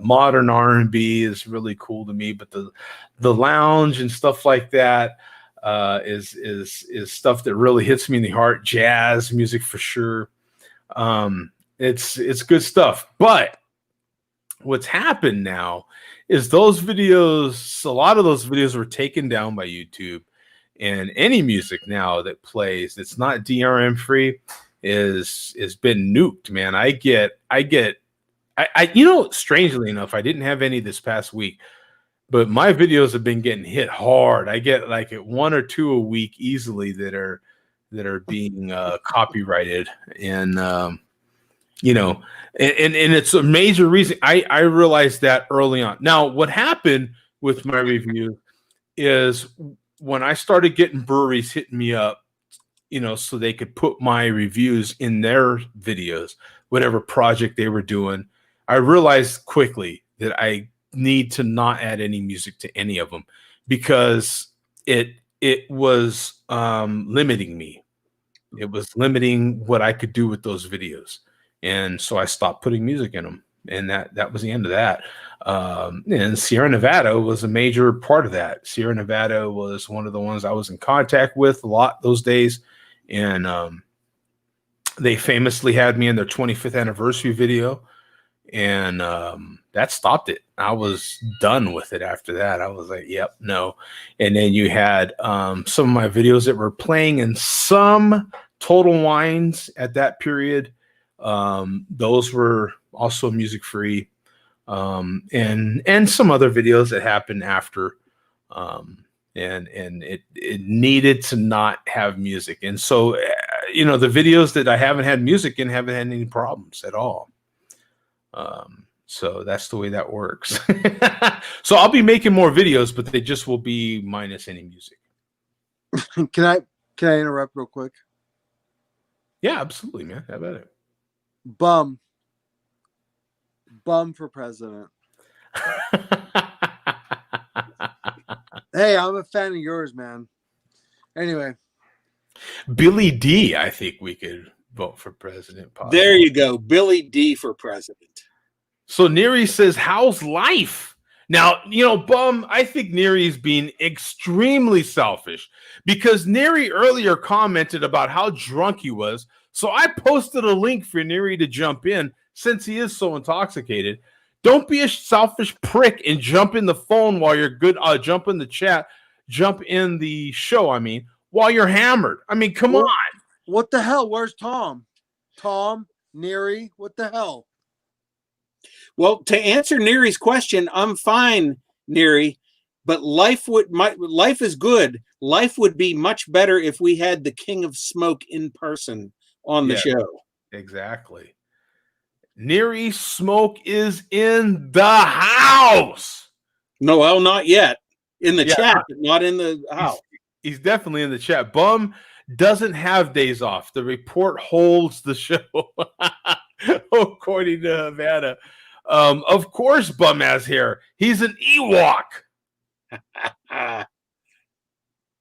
modern R&B is really cool to me, but the lounge and stuff like that is stuff that really hits me in the heart. Jazz music for sure. It's good stuff. But what's happened now is those videos, a lot of those videos were taken down by YouTube, and any music now that plays that's not DRM free is been nuked, man. I you know, strangely enough, I didn't have any this past week, but my videos have been getting hit hard. I get like at 1 or 2 a week easily that are being copyrighted, and you know, and it's a major reason. I realized that early on. Now, what happened with my review is when I started getting breweries hitting me up, you know, so they could put my reviews in their videos, whatever project they were doing, I realized quickly that I need to not add any music to any of them because it was limiting me. It was limiting what I could do with those videos. And so I stopped putting music in them. And that was the end of that. And Sierra Nevada was a major part of that. Sierra Nevada was one of the ones I was in contact with a lot those days. And they famously had me in their 25th anniversary video. And that stopped it. I was done with it after that. I was like, yep, no. And then you had some of my videos that were playing in some Total Wines at that period. Those were also music free. And some other videos that happened after. And it needed to not have music. And so, you know, the videos that I haven't had music in haven't had any problems at all. So that's the way that works. So I'll be making more videos, but they just will be minus any music. Can I interrupt real quick? Yeah, absolutely, man. How about it? Bum for president. Hey, I'm a fan of yours, man. Anyway. Billy D, I think we could vote for president. Possibly. There you go. Billy D for president. So Neri says, how's life? Now, you know, Bum, I think Neri is being extremely selfish because Neri earlier commented about how drunk he was. So I posted a link for Neri to jump in since he is so intoxicated. Don't be a selfish prick and jump in the phone while you're good. Jump in the chat, jump in the show, I mean, while you're hammered. I mean, come on. What the hell? Where's Tom? Tom, Neri, what the hell? Well, to answer Neary's question, I'm fine, Neary, but life is good. Life would be much better if we had the King of Smoke in person on the show. Exactly. Neary Smoke is in the house. No, well, not yet. In the chat, but not in the house. He's definitely in the chat. Bum doesn't have days off. The report holds the show, according to Havana. Of course, Bum has hair. He's an Ewok.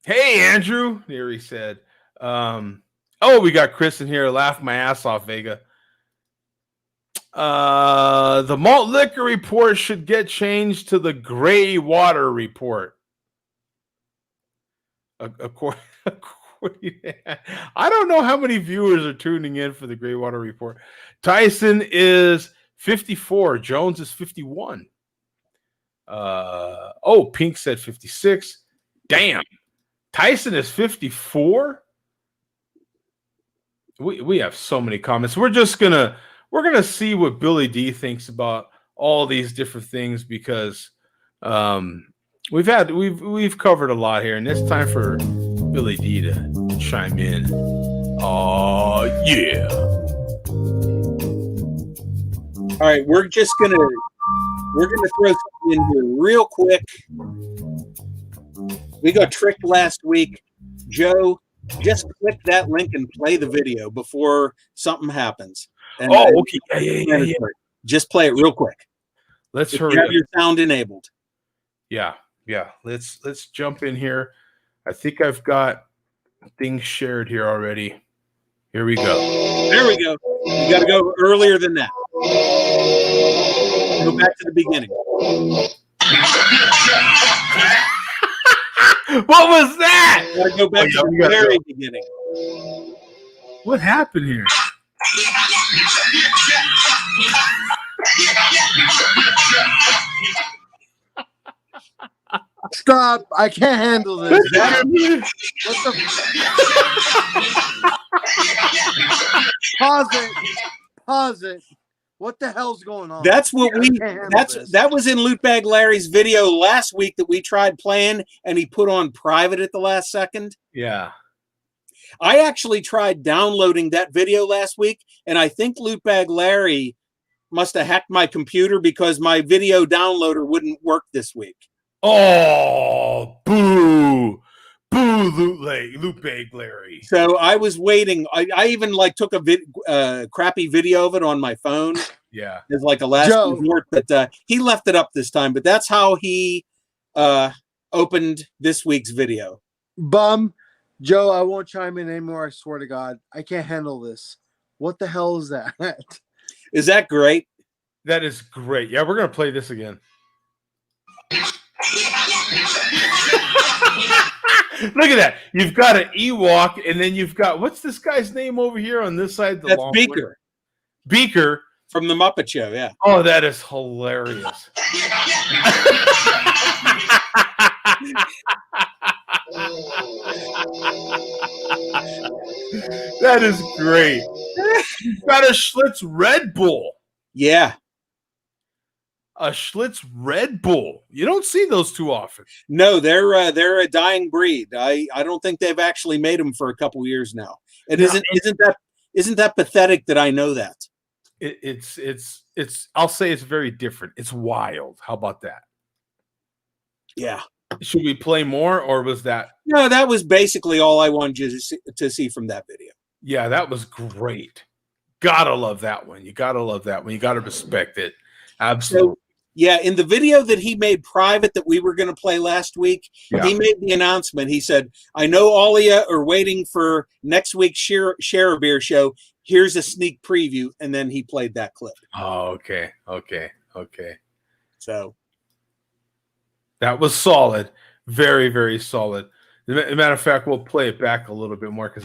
Hey, Andrew, Neary said. Oh, we got Chris in here. Laugh my ass off, Vega. The malt liquor report should get changed to the gray water report. According, I don't know how many viewers are tuning in for the gray water report. Tyson is 54. Jones is 51. Pink said 56. Damn. Tyson is 54. We have so many comments. We're gonna see what Billy D thinks about all these different things because we've covered a lot here, and it's time for Billy D to chime in. Oh yeah. All right, we're gonna throw something in here real quick. We got tricked last week. Joe, just click that link and play the video before something happens. And okay. Yeah. Just play it real quick. Let's if hurry you have up. your sound enabled. Yeah. Let's jump in here. I think I've got things shared here already. Here we go. There we go. You got to go earlier than that. Go back to the beginning. What was that? You got to go back to the very beginning. What happened here? Stop! I can't handle this. What the? Pause it. What the hell's going on? That was in Lootbag Larry's video last week that we tried playing, and he put on private at the last second. Yeah. I actually tried downloading that video last week, and I think Lootbag Larry must have hacked my computer because my video downloader wouldn't work this week. Oh, boo. Boo, Lootbag Larry. So I was waiting. I even took a crappy video of it on my phone. Yeah. As like a last resort, but he left it up this time. But that's how he opened this week's video. Bum. Joe, I won't chime in anymore. I swear to God. I can't handle this. What the hell is that? Is that great? That is great. Yeah, we're going to play this again. Look at that. You've got an Ewok, and then you've got, what's this guy's name over here on this side? That's Beaker. Beaker. From the Muppet Show, yeah. Oh, that is hilarious. That is great. You've got a Schlitz Red Bull. Yeah. A Schlitz Red Bull. You don't see those too often. No, they're a dying breed. I don't think they've actually made them for a couple years now. It isn't that pathetic that I know that. It's I'll say it's very different. It's wild. How about that? Yeah. Should we play more, or was that? No, that was basically all I wanted you to see from that video. Yeah, that was great. Gotta love that one. You gotta love that one. You gotta respect it. Absolutely. So, yeah, in the video that he made private that we were going to play last week, he made the announcement. He said, I know all of you are waiting for next week's Share a Beer show. Here's a sneak preview. And then he played that clip. Oh, okay. So that was solid. Very, very solid. As a matter of fact, we'll play it back a little bit more because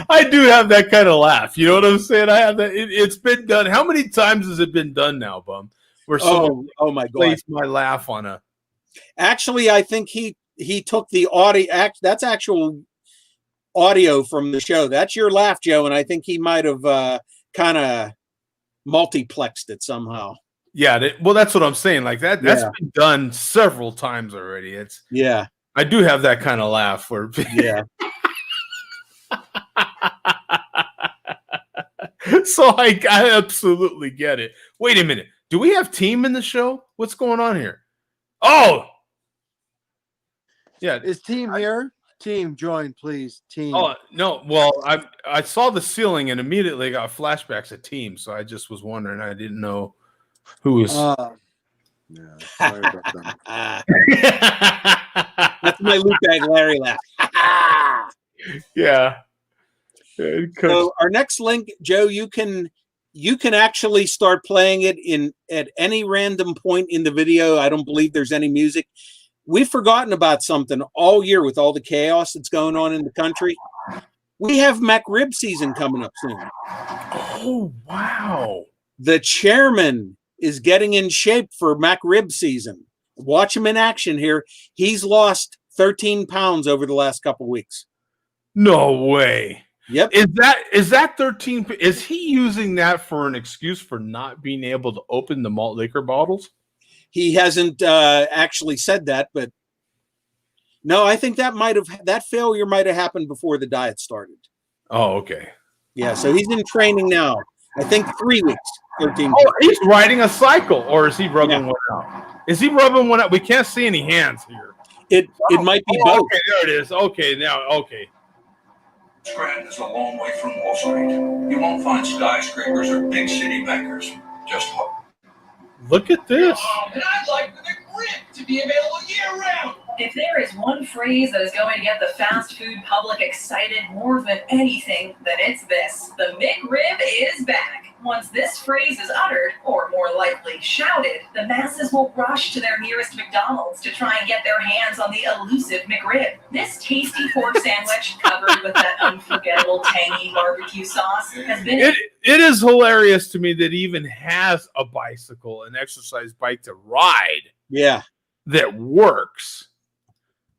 I do have that kind of laugh. You know what I'm saying? I have that. It's been done. How many times has it been done now, Bum? Where oh my God, place my laugh on a. Actually, I think he took the audio. That's actual audio from the show. That's your laugh, Joe, and I think he might have kind of multiplexed it somehow. Yeah, well, that's what I'm saying. Like that's been done several times already. It's I do have that kind of laugh where so I absolutely get it. Wait a minute. Do we have team in the show? What's going on here? Oh, yeah. Is team here? Team, join, please. Team. Oh no. Well, I saw the ceiling and immediately got flashbacks of team. So I just was wondering. I didn't know who was. Yeah, sorry about that. That's my loot bag Larry laugh. Yeah. So our next link, Joe, you can actually start playing it at any random point in the video. I don't believe there's any music. We've forgotten about something all year with all the chaos that's going on in the country. We have McRib season coming up soon. Oh, wow. The chairman is getting in shape for McRib season. Watch him in action here. He's lost 13 pounds over the last couple weeks. No way. Yep. Is that 13? Is he using that for an excuse for not being able to open the malt liquor bottles? He hasn't actually said that, but no, I think that failure might have happened before the diet started. Oh, okay. Yeah, so he's in training now. I think 3 weeks, 13. Oh, he's riding a cycle, or is he rubbing one out? Is he rubbing one out? We can't see any hands here. It might be both. Okay, there it is. Okay, now, okay. Scranton is a long way from Wall Street. You won't find skyscrapers or big city bankers. Just hope. Look at this. And I'd like the McRib to be available year-round. If there is one phrase that is going to get the fast food public excited more than anything, then it's this. The McRib is back. Once this phrase is uttered, or more likely shouted, the masses will rush to their nearest McDonald's to try and get their hands on the elusive McRib. This tasty pork sandwich, covered with that unforgettable tangy barbecue sauce, has been... It is hilarious to me that he even has a bicycle, an exercise bike to ride. Yeah. That works.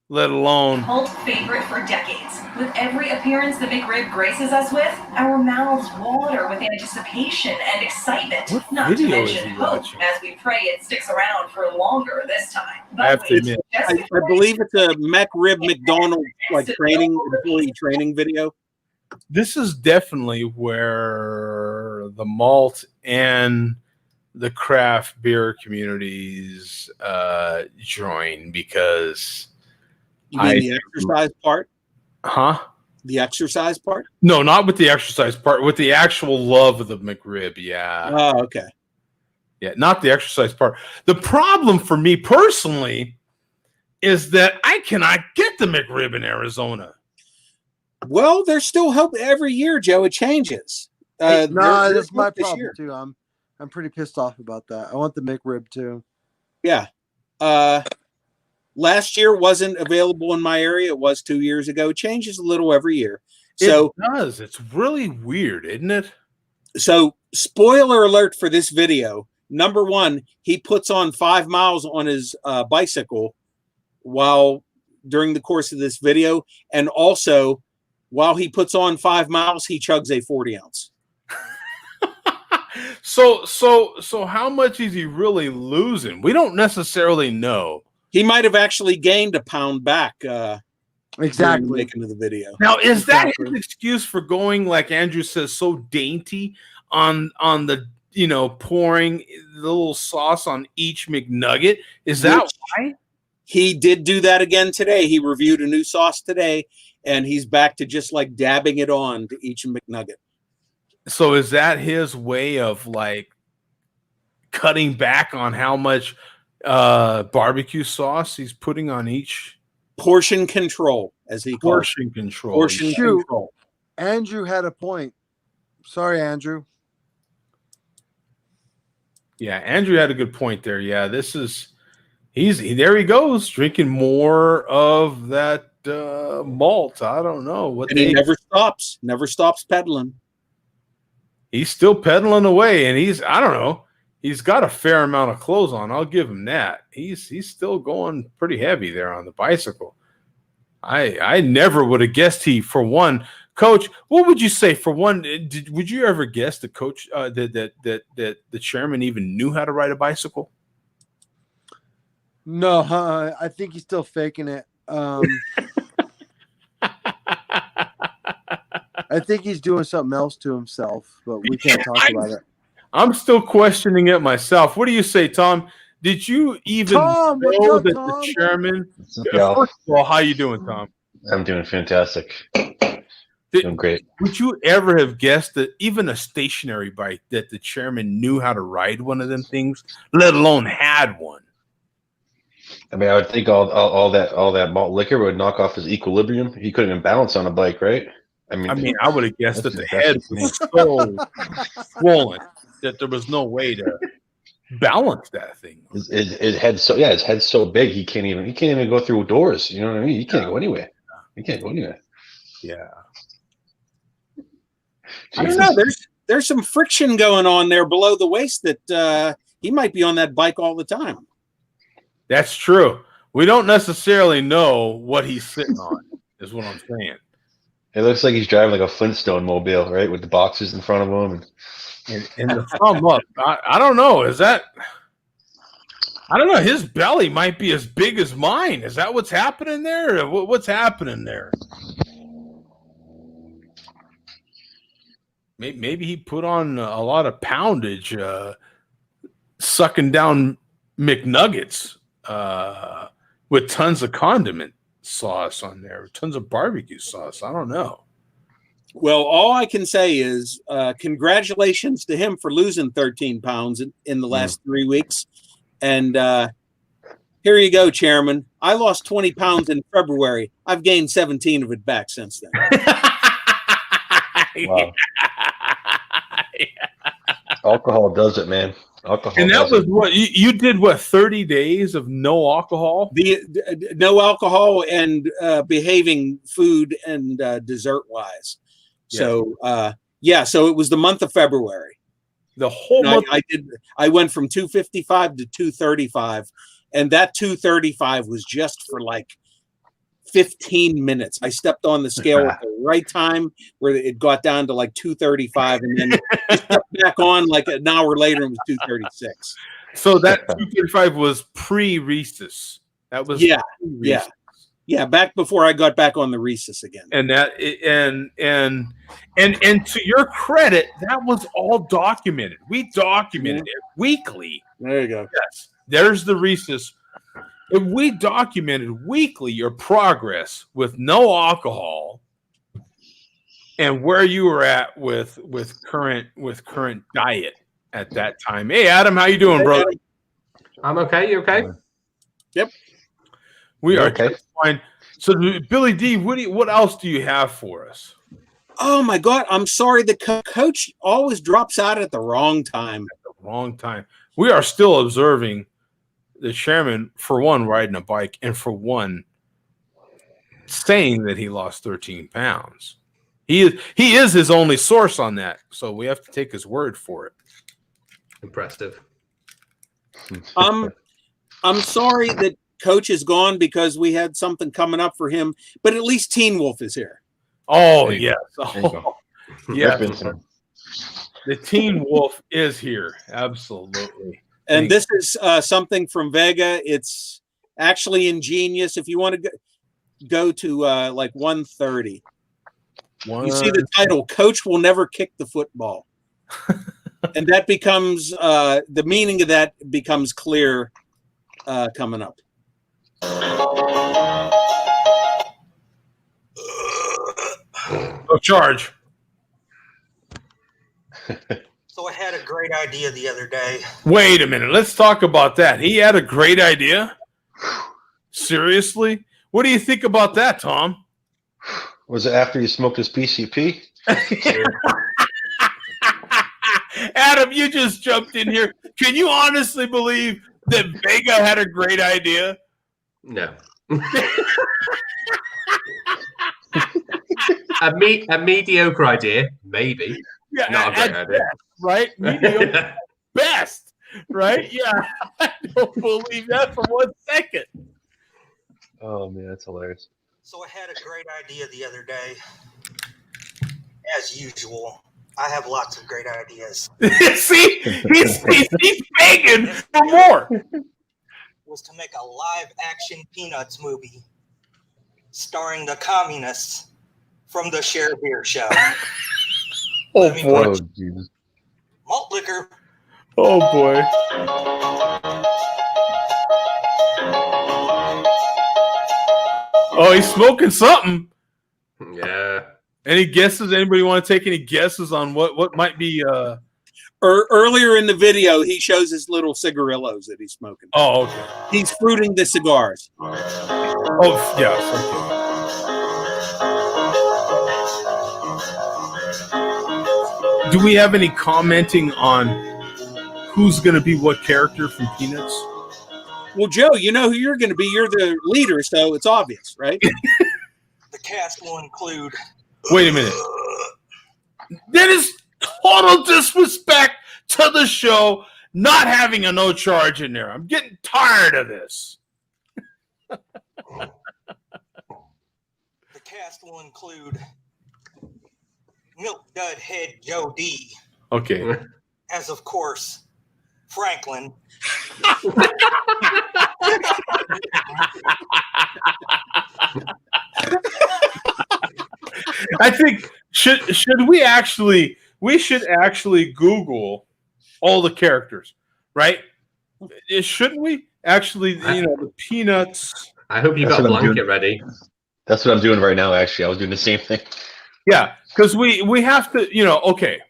Let alone cult favorite for decades. With every appearance the McRib graces us with, our mouths water with anticipation and excitement. What not to video is mention he hope watching? as we pray it sticks around for longer this time. I have to admit, I believe it's a McRib McDonald's employee training video. This is definitely where the malt and the craft beer communities join, because you mean the exercise part? Huh? The exercise part? No, not with the exercise part, with the actual love of the McRib. Yeah. Oh, okay. Yeah, not the exercise part. The problem for me personally is that I cannot get the McRib in Arizona. Well, there's still hope every year, Joe. It changes. No, that's my problem too. I'm pretty pissed off about that. I want the McRib too. Yeah. Last year wasn't available in my area. It was 2 years ago. It changes a little every year. So it does. It's really weird, isn't it? So, spoiler alert for this video. Number one, he puts on 5 miles on his bicycle during the course of this video. And also, while he puts on 5 miles, he chugs a 40 ounce. So how much is he really losing? We don't necessarily know. He might have actually gained a pound back. Exactly. Making of the video. Now, is that his excuse for going, like Andrew says, so dainty on the, pouring the little sauce on each McNugget? Is that why? He did do that again today. He reviewed a new sauce today, and he's back to just like dabbing it on to each McNugget. So is that his way of like cutting back on how much barbecue sauce he's putting on each? Portion control, as he calls it. Portion control. Andrew had a point. Sorry, Andrew. Yeah, Andrew had a good point there. Yeah, there he goes, drinking more of that malt. I don't know what. And he never stops peddling. He's still pedaling away, and I don't know. He's got a fair amount of clothes on. I'll give him that. He's still going pretty heavy there on the bicycle. I never would have guessed he, for one, Coach. What would you say for one? Would you ever guess the coach that the chairman even knew how to ride a bicycle? No, I think he's still faking it. I think he's doing something else to himself, but we can't talk about it. I'm still questioning it myself. What do you say, Tom? Did you even Tom, what's know up, that Tom? the chairman? What's up, y'all? First of all, how you doing, Tom? I'm doing fantastic. Doing great. Would you ever have guessed that even a stationary bike that the chairman knew how to ride one of them things, let alone had one? I mean, I would think all that malt liquor would knock off his equilibrium. He couldn't even balance on a bike, right? I would have guessed that the head was so swollen that there was no way to balance that thing. His head's so big he can't even go through doors. You know what I mean? He can't go anywhere. He can't go anywhere. Yeah. I don't know. There's some friction going on there below the waist that he might be on that bike all the time. That's true. We don't necessarily know what he's sitting on, is what I'm saying. It looks like he's driving like a Flintstone mobile, right, with the boxes in front of him. And the thumb up. I don't know. Is that? I don't know. His belly might be as big as mine. Is that what's happening there? What's happening there? Maybe he put on a lot of poundage, sucking down McNuggets with tons of condiment sauce on there, tons of barbecue sauce. I don't know. Well, all I can say is congratulations to him for losing 13 pounds in the last 3 weeks. And here you go, Chairman. I lost 20 pounds in February. I've gained 17 of it back since then. Wow. Alcohol does it, man. Alcohol. And that was what you did. What, 30 days of no alcohol? No alcohol and behaving food and dessert wise. Yeah. So so it was the month of February. The whole month. I went from 255 to 235, and that 235 was just for like 15 minutes. I stepped on the scale at the right time where it got down to like 235, and then stepped back on like an hour later and it was 236. So that 235 was pre-Reese's. That was back before I got back on the Reese's again. And that and to your credit, that was all documented. We documented it weekly. There you go. Yes, there's the Reese's. If we documented weekly your progress with no alcohol and where you were at with current diet at that time. Hey, Adam, how you doing, brother? I'm okay. You okay? Yep. We are okay. Fine. So, Billy D, what else do you have for us? Oh my God! I'm sorry. The coach always drops out at the wrong time. At the wrong time. We are still observing the chairman, for one, riding a bike, and for one, saying that he lost 13 pounds. He is his only source on that, so we have to take his word for it. Impressive. I'm sorry that Coach is gone because we had something coming up for him, but at least Teen Wolf is here. Oh, yes. Yes. The Teen Wolf is here. Absolutely. And this is something from Vega. It's actually ingenious. If you want to go to like 130, you see the title, Coach Will Never Kick the Football. And that becomes, the meaning of that becomes clear coming up. No charge. So I had a great idea the other day. Wait a minute. Let's talk about that. He had a great idea? Seriously? What do you think about that, Tom? Was it after you smoked his PCP? Adam, you just jumped in here. Can you honestly believe that Vega had a great idea? No. A mediocre idea, maybe. Yeah, not a great idea. Best, right? Mediocre best, right? Yeah. I don't believe that for 1 second. Oh man, that's hilarious. So I had a great idea the other day. As usual, I have lots of great ideas. See, he's begging for more. Was to make a live-action Peanuts movie starring the communists from the Share Beer Show. Oh boy! Oh, Jesus. Malt liquor. Oh boy! Oh, he's smoking something. Yeah. Any guesses? Anybody want to take any guesses on what might be? Earlier in the video, he shows his little cigarillos that he's smoking. Oh, okay. He's fruiting the cigars. Oh, yes. Okay. Do we have any commenting on who's going to be what character from Peanuts? Well, Joe, you know who you're going to be. You're the leader, so it's obvious, right? The cast will include. Wait a minute. That is total disrespect to the show not having a no charge in there. I'm getting tired of this. The cast will include Milk Dud Head Joe D. Okay. As of course, Franklin. I think should we should actually Google all the characters, right? Shouldn't we actually? The Peanuts. I hope you That's got a what I'm blanket doing. ready. That's what I'm doing right now. Actually, I was doing the same thing. Yeah, because we have to. Okay.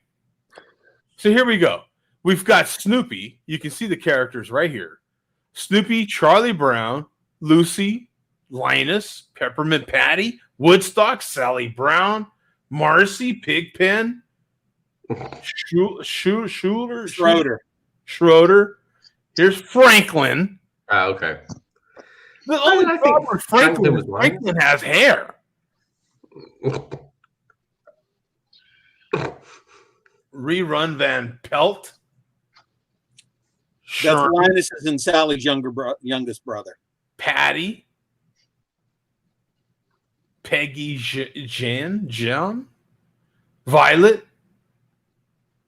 So here we go. We've got Snoopy. You can see the characters right here. Snoopy, Charlie Brown, Lucy, Linus, Peppermint Patty, Woodstock, Sally Brown, Marcy, Pigpen, Schroeder. Here's Franklin. Okay. The only I think problem with Franklin Franklin has hair. Rerun Van Pelt. That's Linus's and Sally's youngest brother. Patty. Peggy Jan. Violet.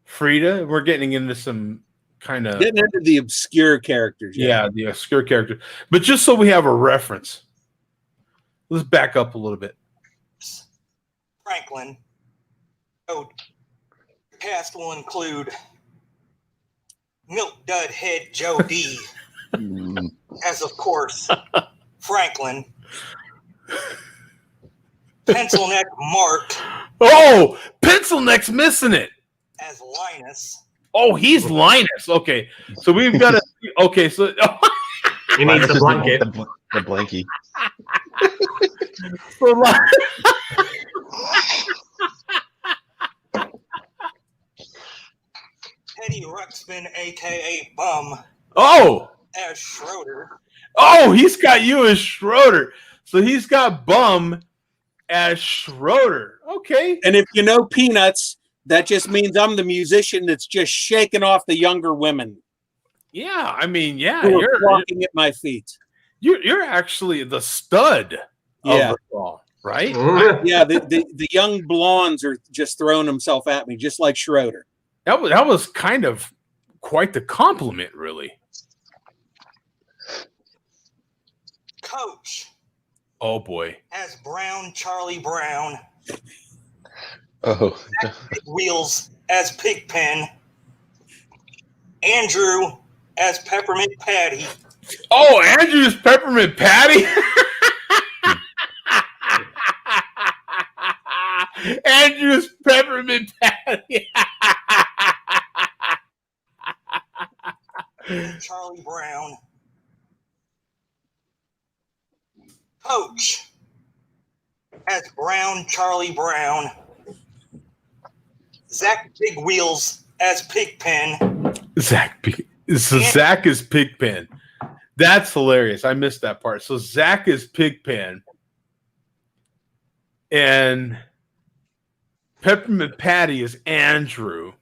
Frida. We're getting into some kind of getting into the obscure characters. Yeah, the obscure characters. But just so we have a reference, let's back up a little bit. Franklin. Oh, the cast will include Milk Dud Head Joe D. As of course, Franklin. Pencil Neck Mark. Oh, Pencil Neck's missing it. As Linus. Oh, he's Linus. Okay, so we've got to. Okay, so he needs the blanket. The blankie. So Teddy Ruxpin, aka Bum. Oh. As Schroeder. Oh, he's got you as Schroeder. So he's got Bum as Schroeder. Okay. And if you know Peanuts, that just means I'm the musician that's just shaking off the younger women. Yeah, I mean, yeah, you're walking at my feet. You're actually the stud of the song, right? Yeah, the young blondes are just throwing themselves at me, just like Schroeder. That was kind of quite the compliment, really. Coach. Oh boy. As Brown Charlie Brown. Oh. Wheels as Pigpen. Andrew as Peppermint Patty. Oh, Andrew's Peppermint Patty. Andrew's Peppermint Patty. Charlie Brown. Coach. As Brown Charlie Brown. Zach Big Wheels as Pigpen. Zach is Pigpen. That's hilarious. I missed that part. So Zach is Pigpen. And Peppermint Patty is Andrew.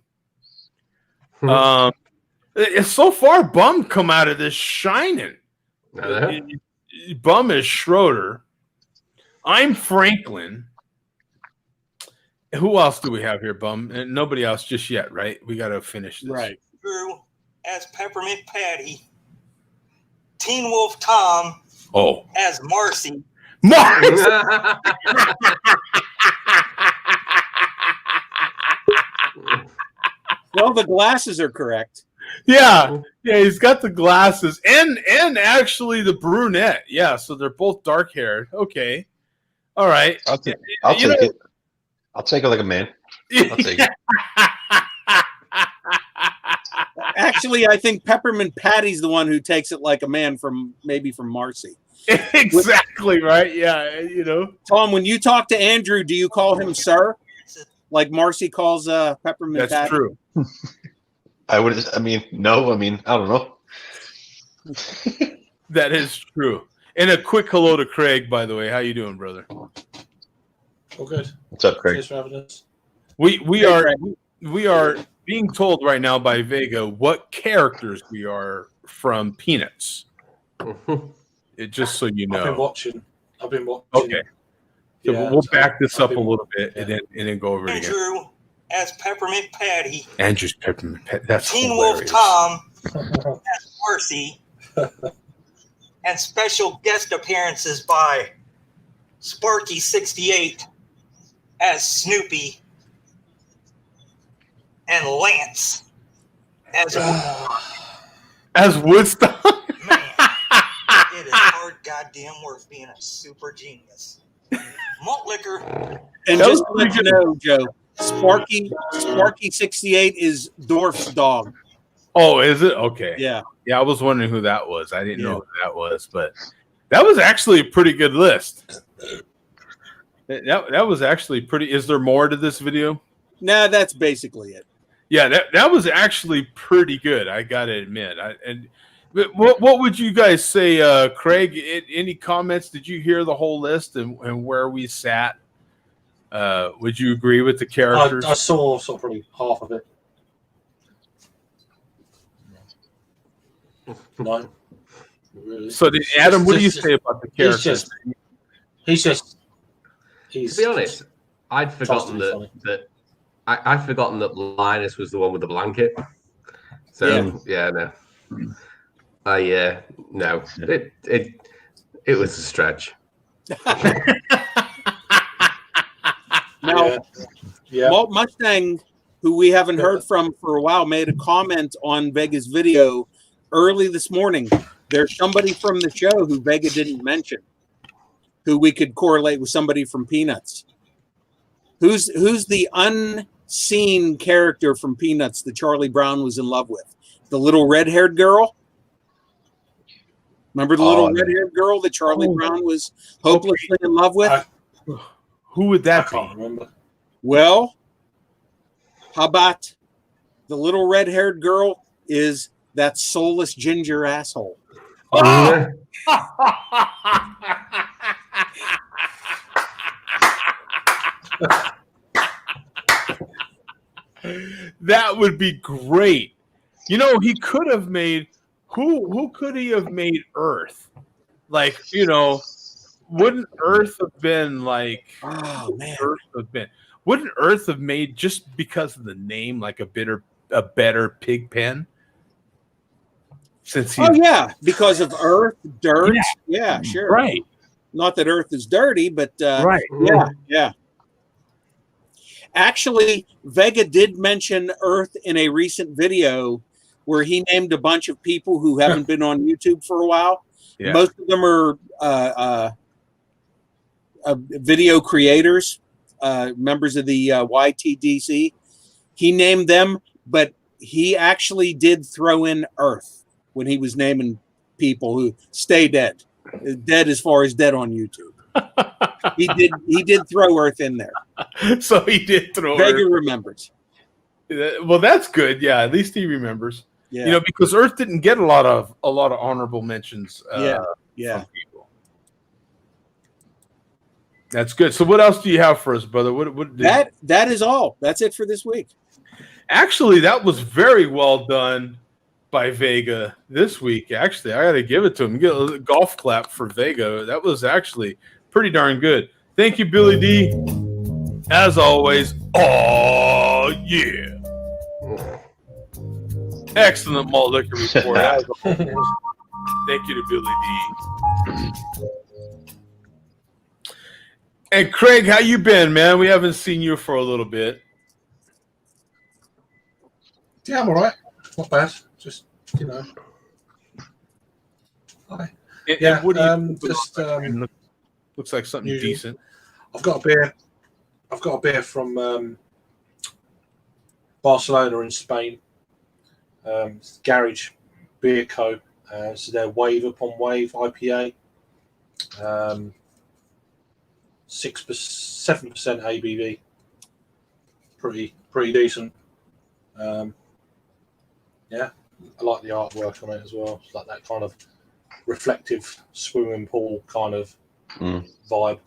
So far, Bum come out of this shining. Bum is Schroeder. I'm Franklin. Who else do we have here, Bum? And nobody else just yet, right? We got to finish this. Right. Drew as Peppermint Patty. Teen Wolf Tom as Marcy. Marcy! Well, the glasses are correct. Yeah, he's got the glasses and actually the brunette. Yeah, so they're both dark haired. Okay, all right. I'll take it. I'll take it like a man. I'll take it. Actually, I think Peppermint Patty's the one who takes it like a man from Marcy. Exactly right. Yeah, Tom, when you talk to Andrew, do you call him sir, like Marcy calls Peppermint Patty? That's true. No. I don't know. That is true. And a quick hello to Craig, by the way. How you doing, brother? Oh, good. What's up, Craig? Thanks for having us. We are being told right now by Vega what characters we are from Peanuts. Just so you know. I've been watching. Okay. So we'll back this up a little bit and then go over it again. Andrew as Peppermint Patty. Andrew's Peppermint Patty. That's Teen hilarious. Wolf Tom as Marcy. And special guest appearances by Sparky68 as Snoopy. And Lance as Woodstock. Man, it is hard goddamn work being a super genius. Malt liquor. And just to let you know, Joe, Sparky68 is Dorf's dog. Oh, is it? Okay. Yeah. Yeah, I was wondering who that was. I didn't know who that was, but that was actually a pretty good list. That was actually pretty. Is there more to this video? Nah, that's basically it. Yeah, that was actually pretty good. I gotta admit. What would you guys say, Craig? Any comments? Did you hear the whole list and where we sat? Would you agree with the characters? I saw probably half of it. No. Really. So, Adam, what do you say about the characters? To be honest, I'd forgotten that I'd forgotten that Linus was the one with the blanket. So no. No. It was a stretch. Now, Walt Mustang, who we haven't heard from for a while, made a comment on Vega's video early this morning. There's somebody from the show who Vega didn't mention, who we could correlate with somebody from Peanuts. Who's the unseen character from Peanuts that Charlie Brown was in love with? The little red-haired girl? Remember the little red-haired girl that Charlie Brown was hopelessly in love with? Who would that be? I can't remember. Well, how about the little red-haired girl is that soulless ginger asshole? Oh! That would be great. He could have made who could he have made Earth? Like, wouldn't Earth have been like wouldn't Earth have made, just because of the name, like a better pig pen? Since because of Earth, dirt. Yeah, sure. Right. Not that Earth is dirty, but right. Yeah. Actually, Vega did mention Earth in a recent video where he named a bunch of people who haven't been on YouTube for a while. Yeah. Most of them are video creators, members of the YTDC. He named them, but he actually did throw in Earth when he was naming people who stay dead as far as dead on YouTube. He did throw Earth in there. So he did throw Vega Earth. remembers. Well, that's good. Yeah, at least he remembers. Yeah. Because Earth didn't get a lot of honorable mentions. Yeah. From people. That's good. So what else do you have for us, brother? That is all. That's it for this week. Actually, that was very well done by Vega this week. Actually, I got to give it to him. Get a golf clap for Vega. That was actually pretty darn good. Thank you, Billy D. As always, oh yeah. Excellent malt liquor report. As always. Thank you to Billy D. And Craig, how you been, man? We haven't seen you for a little bit. Yeah, I'm all right. Not bad. Just, you know. Hi. And what do you just looks like something usual. decent. I've got a beer from Barcelona in Spain. Garage Beer Co. So they're Wave Upon Wave IPA. 7% ABV. Pretty decent. Yeah, I like the artwork on it as well. It's like that kind of reflective swimming pool kind of vibe.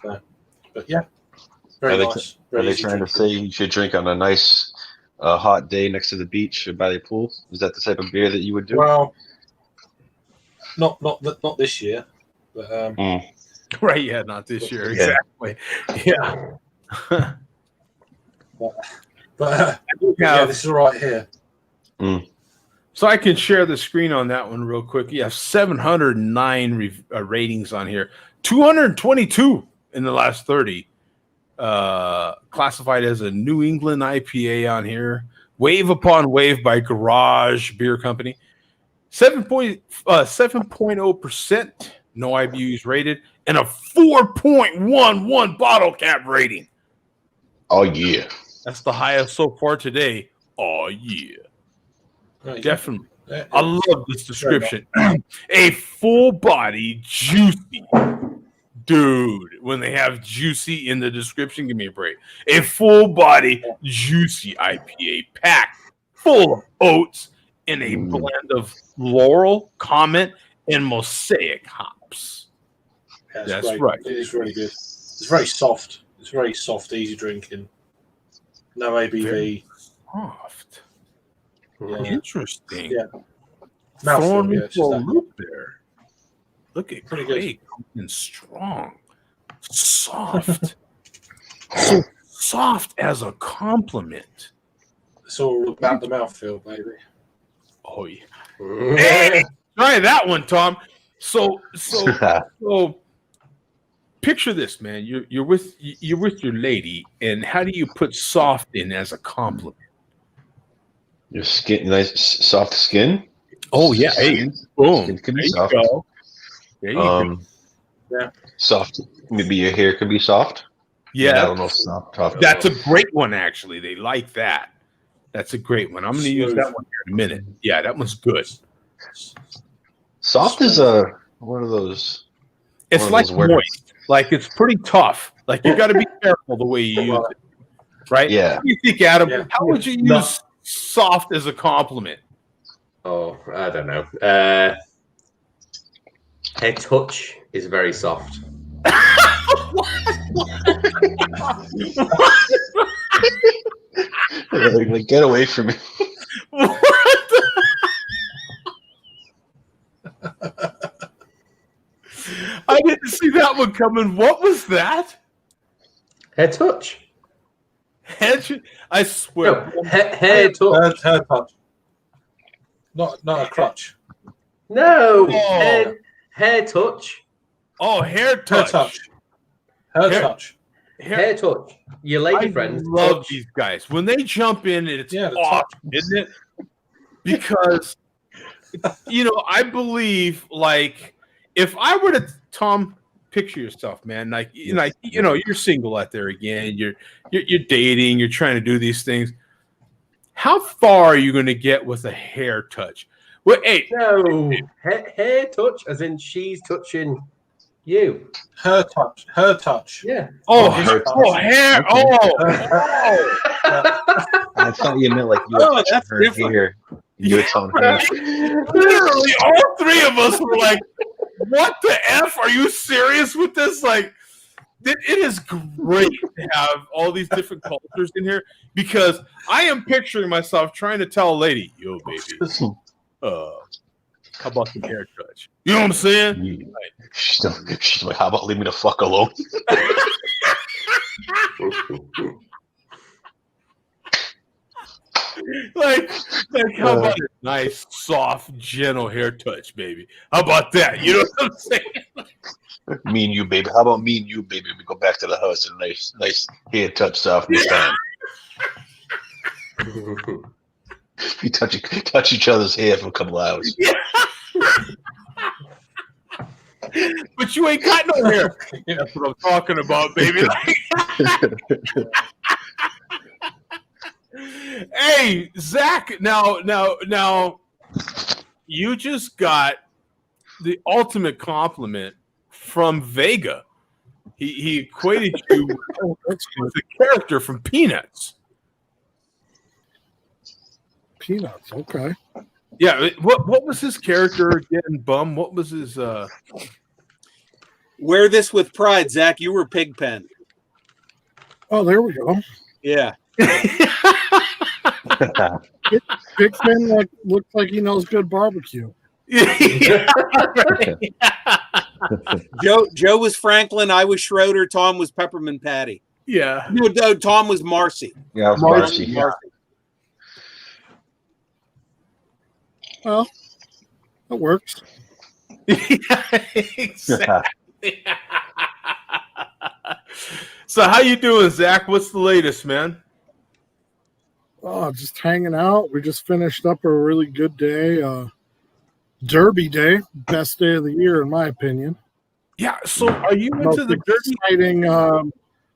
So, but yeah, very nice. Are they trying to say you should drink on a nice hot day next to the beach or by the pool? Is that the type of beer that you would do? Well, not this year, but right, yeah, not this year, exactly. Yeah. but yeah, this is right here. So I can share the screen on that one real quick. Yeah, 709 ratings on here, 222 in the last 30. Classified as a New England IPA on here. Wave Upon Wave by Garage Beer Company. 7.0% no IBUs rated and a 4.11 bottle cap rating. Oh yeah, that's the highest so far today. Oh yeah. Definitely. I love this description. A full body, juicy. Dude, when they have juicy in the description, give me a break. A full body, juicy IPA packed full of oats in a blend of Laurel, Comet, and Mosaic hops. That's great. right. It is really good. It's very soft. It's very soft, easy drinking. No ABV. Very soft. Yeah. Interesting. Yeah. Throwing me yeah, for a loop there. Look at Pretty Craig coming strong. Soft. So soft as a compliment. It's all about the mouthfeel, baby. Oh yeah. Hey, try that one, Tom. So picture this, man. You're with your lady, and how do you put soft in as a compliment? Your skin, nice soft skin. Oh yeah, hey, boom. Skin can be There soft. you go. There you go. Yeah. Soft. Maybe your hair could be soft. Yeah, I don't know if soft. That's a great one, actually. They like that. That's a great one. I'm going to use that one here in a minute. Yeah, that one's good. Soft is one of those. It's like moist. Like it's pretty tough. Like you got to be careful the way you use it. Right? Yeah. What do you think, Adam? How would you use soft as a compliment? Oh, I don't know. Her touch is very soft. Like, get away from me. I didn't see that one coming. What was that? Hair touch. I swear. No, hair touch. Hair touch. Not a crutch. No. Oh. Hair touch. Oh, hair touch. Hair touch. Hair touch. Your lady friends. I love these guys. When they jump in, it's awesome, isn't it? Because, I believe, like, if I were to, Tom, picture yourself, man. Like, you're single out there again. You're dating. You're trying to do these things. How far are you going to get with a hair touch? Well, hey, no, hair touch, as in she's touching you. Her touch. Yeah. Oh, hair. Oh. I thought you meant like you were touching her hair. You were telling her. Literally, all three of us were like, "What the f? Are you serious with this?" Like, it is great to have all these different cultures in here because I am picturing myself trying to tell a lady, "Yo, baby, How about the hair touch? You know what I'm saying? She's like, how about leave me the fuck alone? like how about a nice, soft, gentle hair touch, baby? How about that? You know what I'm saying? Me and you, baby. How about me and you, baby? We go back to the house and nice hair touch, softness time. You touch each other's hair for a couple hours. Yeah. But you ain't got no hair. That's what I'm talking about, baby. Hey, Zach. Now, you just got the ultimate compliment from Vega. He equated you with the character from Peanuts. Peanuts, okay. Yeah, what was his character again, Bum? What was his Wear this with pride, Zach. You were Pigpen. Oh, there we go. Yeah. Pigpen looks like he knows good barbecue. Joe was Franklin. I was Schroeder. Tom was Peppermint Patty. Yeah. No, Tom was Marcy. Yeah, I was Marcy. Marcy. Well, that works. Exactly. So how you doing, Zach? What's the latest, man? Oh, just hanging out. We just finished up a really good day. Derby day, best day of the year in my opinion. Yeah. So are you into the exciting,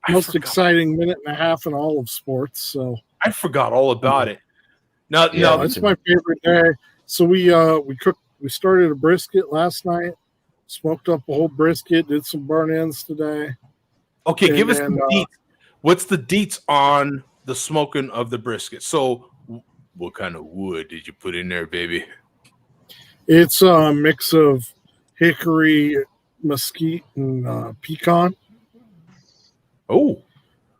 most exciting minute and a half in all of sports? So I forgot all about it. Now, that's my favorite day. So we started a brisket last night, smoked up a whole brisket, did some burn-ins today. Okay, give us the deets. What's the deets on the smoking of the brisket? So what kind of wood did you put in there, baby? It's a mix of hickory, mesquite, and pecan. Oh.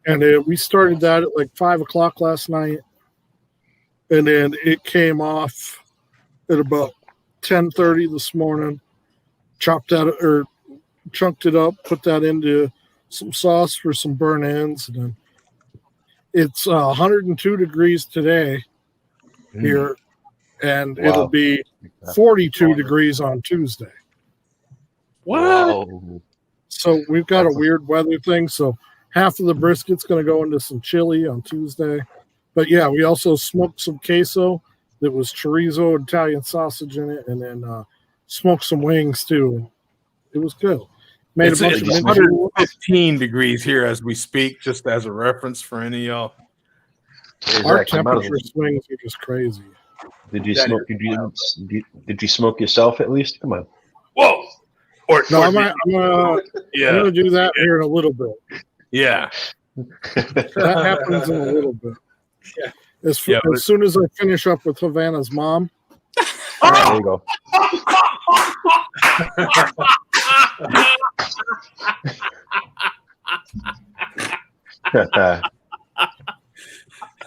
And we started that at like 5 o'clock last night. And then it came off at about 10:30 this morning. Chunked it up, put that into some sauce for some burn ends. And then it's 102 degrees today here. And it'll be 42 degrees on Tuesday. What? Whoa. So we've got a weird weather thing. So half of the brisket's going to go into some chili on Tuesday. But yeah, we also smoked some queso that was chorizo, Italian sausage in it, and then smoked some wings too. It was good. Made It's a bunch of 115 degrees here as we speak, just as a reference for any of y'all. Our temperature swings are just crazy. Did you smoke? Did you smoke yourself at least? Come on. Whoa! I'm gonna do that here in a little bit. Yeah. That happens in a little bit. Yeah. As soon as I finish up with Havana's mom. There you go.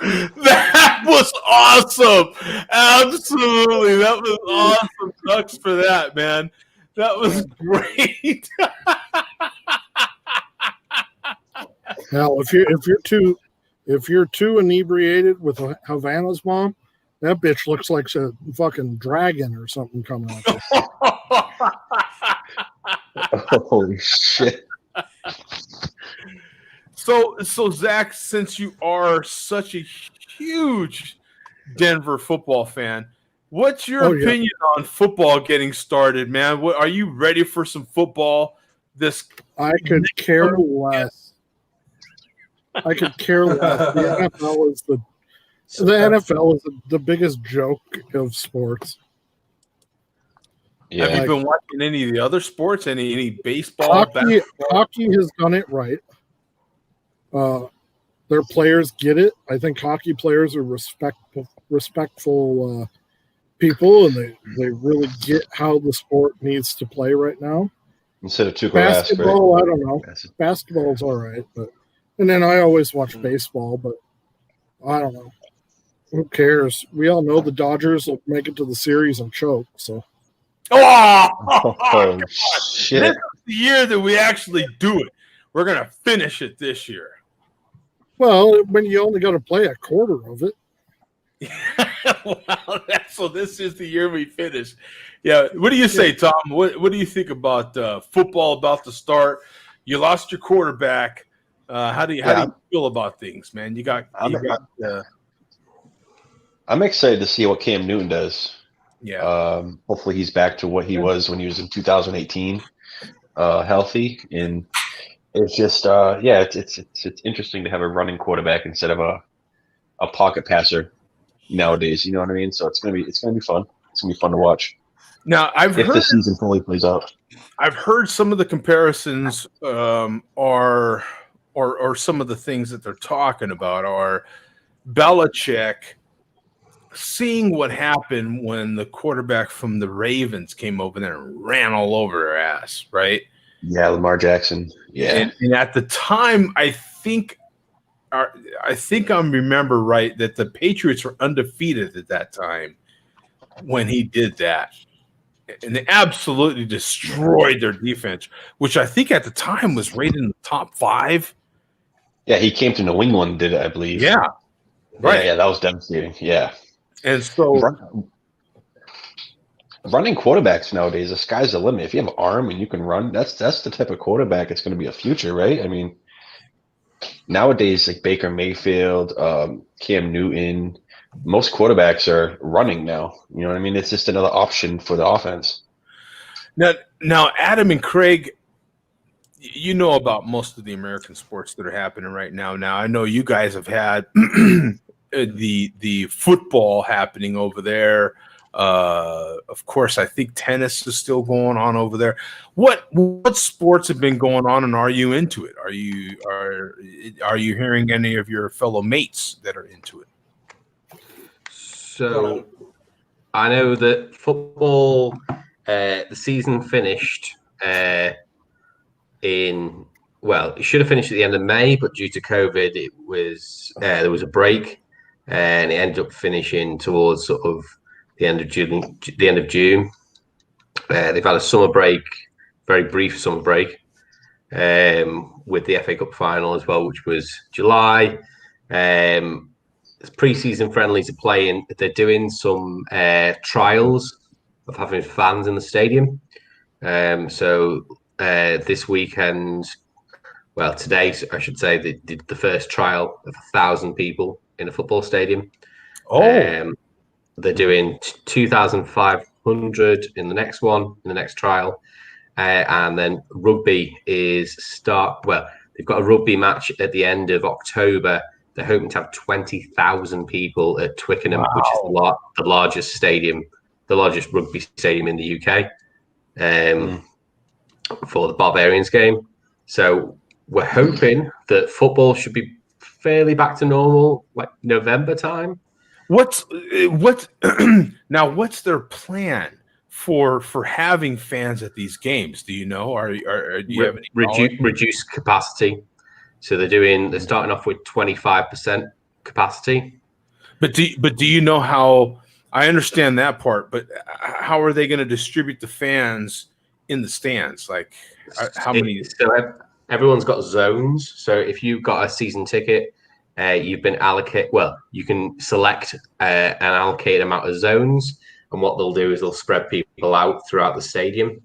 That was awesome. Absolutely. That was awesome. Thanks for that, man. That was great. Now, if you're too inebriated with Havana's mom, that bitch looks like a fucking dragon or something coming out. Holy shit. So Zach, since you are such a huge Denver football fan, what's your opinion on football getting started, man? Are you ready for some football? I could care less. I could care less. The NFL is the biggest joke of sports. Yeah. Have you been watching any of the other sports? Any baseball? Hockey has done it right. Their players get it. I think hockey players are respectful people, and they really get how the sport needs to play right now. Instead of basketball, I don't know. Basketball's all right, and then I always watch baseball, but I don't know. Who cares? We all know the Dodgers will make it to the series and choke. So Oh, shit. This is the year that we actually do it. We're going to finish it this year. Well, when you only got to play a quarter of it. Wow, so this is the year we finish. Yeah. What do you say, Tom? What do you think about football about to start? You lost your quarterback. How do you feel about things, man? I'm excited to see what Cam Newton does. Yeah. Hopefully he's back to what he was when he was in 2018, healthy. And it's just it's interesting to have a running quarterback instead of a pocket passer nowadays. You know what I mean? So it's gonna be fun. It's gonna be fun to watch. Now if the season fully plays out. I've heard some of the comparisons or some of the things that they're talking about are Belichick seeing what happened when the quarterback from the Ravens came over there and ran all over their ass, right? Yeah, Lamar Jackson. Yeah. And at the time, I think I remember right that the Patriots were undefeated at that time when he did that. And they absolutely destroyed their defense, which I think at the time was rated in the top 5. Yeah, he came to New England, did it, I believe. Yeah. Right. Yeah, that was devastating. Yeah. And so running quarterbacks nowadays, the sky's the limit. If you have an arm and you can run, that's the type of quarterback it's going to be a future, right? I mean, nowadays, like Baker Mayfield, Cam Newton, most quarterbacks are running now. You know what I mean? It's just another option for the offense. Now, Adam and Craig, you know about most of the American sports that are happening right now. Now, I know you guys have had the football happening over there. Of course, I think tennis is still going on over there. What sports have been going on, and are you into it? Are you hearing any of your fellow mates that are into it? So I know that football, the season finished it should have finished at the end of May, but due to COVID, there was a break, and it ended up finishing towards sort of the end of June. They've had a summer break, very brief summer break, with the FA Cup final as well, which was July. Pre-season friendlies are playing. They're doing some trials of having fans in the stadium. So this weekend, today, I should say, they did the first trial of 1,000 people in a football stadium. They're doing 2,500 in the next one, in the next trial. And then rugby they've got a rugby match at the end of October. They're hoping to have 20,000 people at Twickenham, which is the largest stadium, the largest rugby stadium in the UK, for the Barbarians game. So we're hoping that football should be fairly back to normal, like November time. What's their plan for having fans at these games? Do you know? Do you have any reduced capacity? So they're starting off with 25% capacity. But do you know how? I understand that part, but how are they going to distribute the fans in the stands? Like how many? So everyone's got zones. So if you've got a season ticket, you've been allocated. Well, you can select an allocated amount of zones, and what they'll do is they'll spread people out throughout the stadium.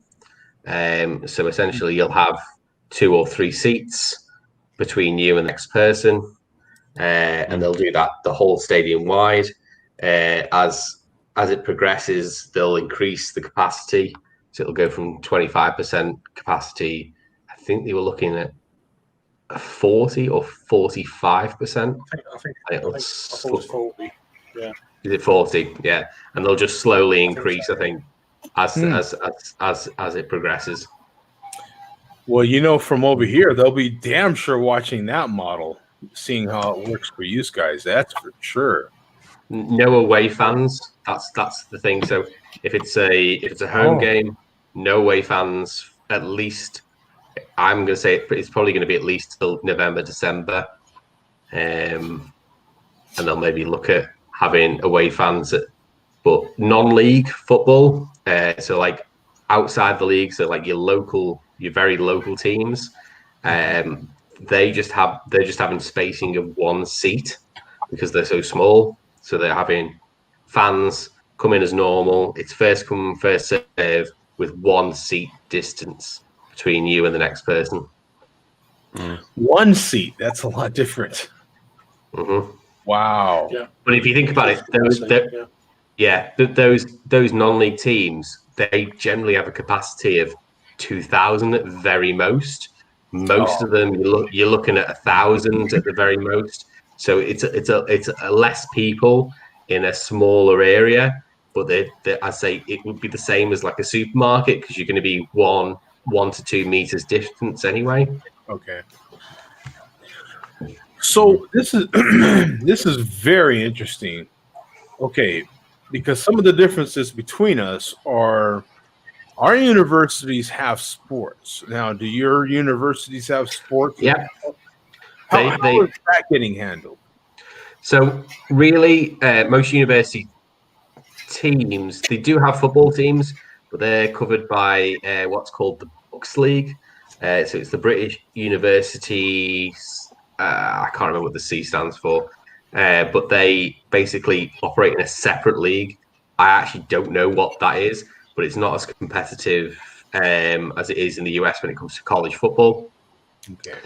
So essentially, you'll have 2 or 3 seats between you and the next person, and they'll do that the whole stadium wide. As it progresses, they'll increase the capacity, so it'll go from 25% capacity. I think they were looking at 40 or 45%. I think it was 40. Yeah. Is it 40? Yeah, and they'll just slowly increase. I think as it progresses. Well, from over here, they'll be damn sure watching that model, seeing how it works for you guys. That's for sure. No away fans. That's the thing. So if it's a home game, no away fans. At least I'm going to say it's probably going to be at least till November, December, and they'll maybe look at having away fans but non-league football. So like outside the league, so like your very local teams, they're just having spacing of one seat because they're so small. So they're having fans come in as normal. It's first come, first serve with 1 seat distance between you and the next person. 1 seat. That's a lot different. Mm-hmm. Wow. Yeah. But if you think about it, those non-league teams, they generally have a capacity of 2,000 at very most. Most of them, you're looking at 1,000 at the very most. So it's a less people in a smaller area. But I say it would be the same as like a supermarket because you're going to be 1 to 2 meters distance anyway. Okay. So this is this is very interesting. Okay, because some of the differences between us are our universities have sports. Now, do your universities have sports? Yeah. How is that getting handled? So really, most university teams, they do have football teams, but they're covered by what's called the Bucks League. So it's the British Universities. I can't remember what the C stands for, but they basically operate in a separate league. I actually don't know what that is, but it's not as competitive as it is in the US when it comes to college football. Okay.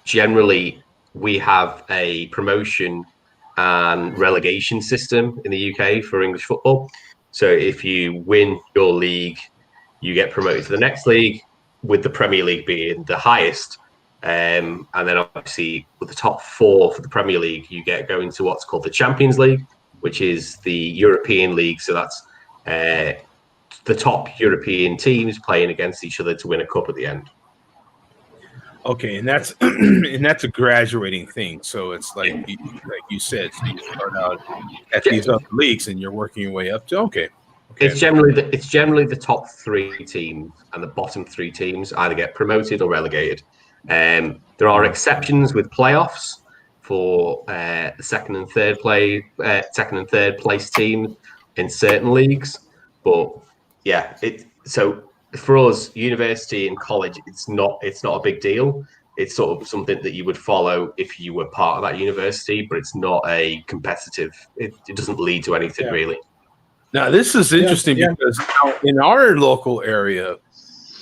Generally, we have a promotion and relegation system in the UK for English football. So if you win your league, you get promoted to the next league, with the Premier League being the highest. And then obviously with the top 4 for the Premier League, you get going to what's called the Champions League, which is the European League. So that's the top European teams playing against each other to win a cup at the end. Okay, and that's a graduating thing. So it's like you said, so you start out at these other leagues and you're working your way up to okay. It's generally the top 3 teams, and the bottom 3 teams either get promoted or relegated. There are exceptions with playoffs for the second and third place teams in certain leagues, but yeah, so for us, university and college, it's not a big deal. It's sort of something that you would follow if you were part of that university, but it's not a competitive. It doesn't lead to anything really. Now this is interesting because now in our local area,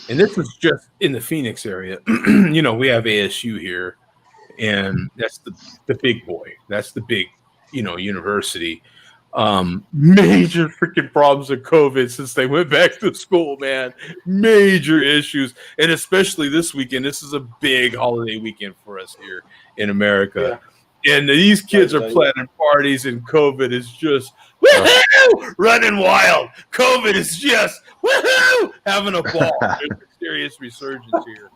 and this is just in the Phoenix area, we have ASU here, and that's the big boy. That's the big, university. Major freaking problems with COVID since they went back to school, man. Major issues. And especially this weekend. This is a big holiday weekend for us here in America. Yeah. And these kids are planning parties, and COVID is just woohoo, running wild. COVID is just woohoo, having a ball. There's a serious resurgence here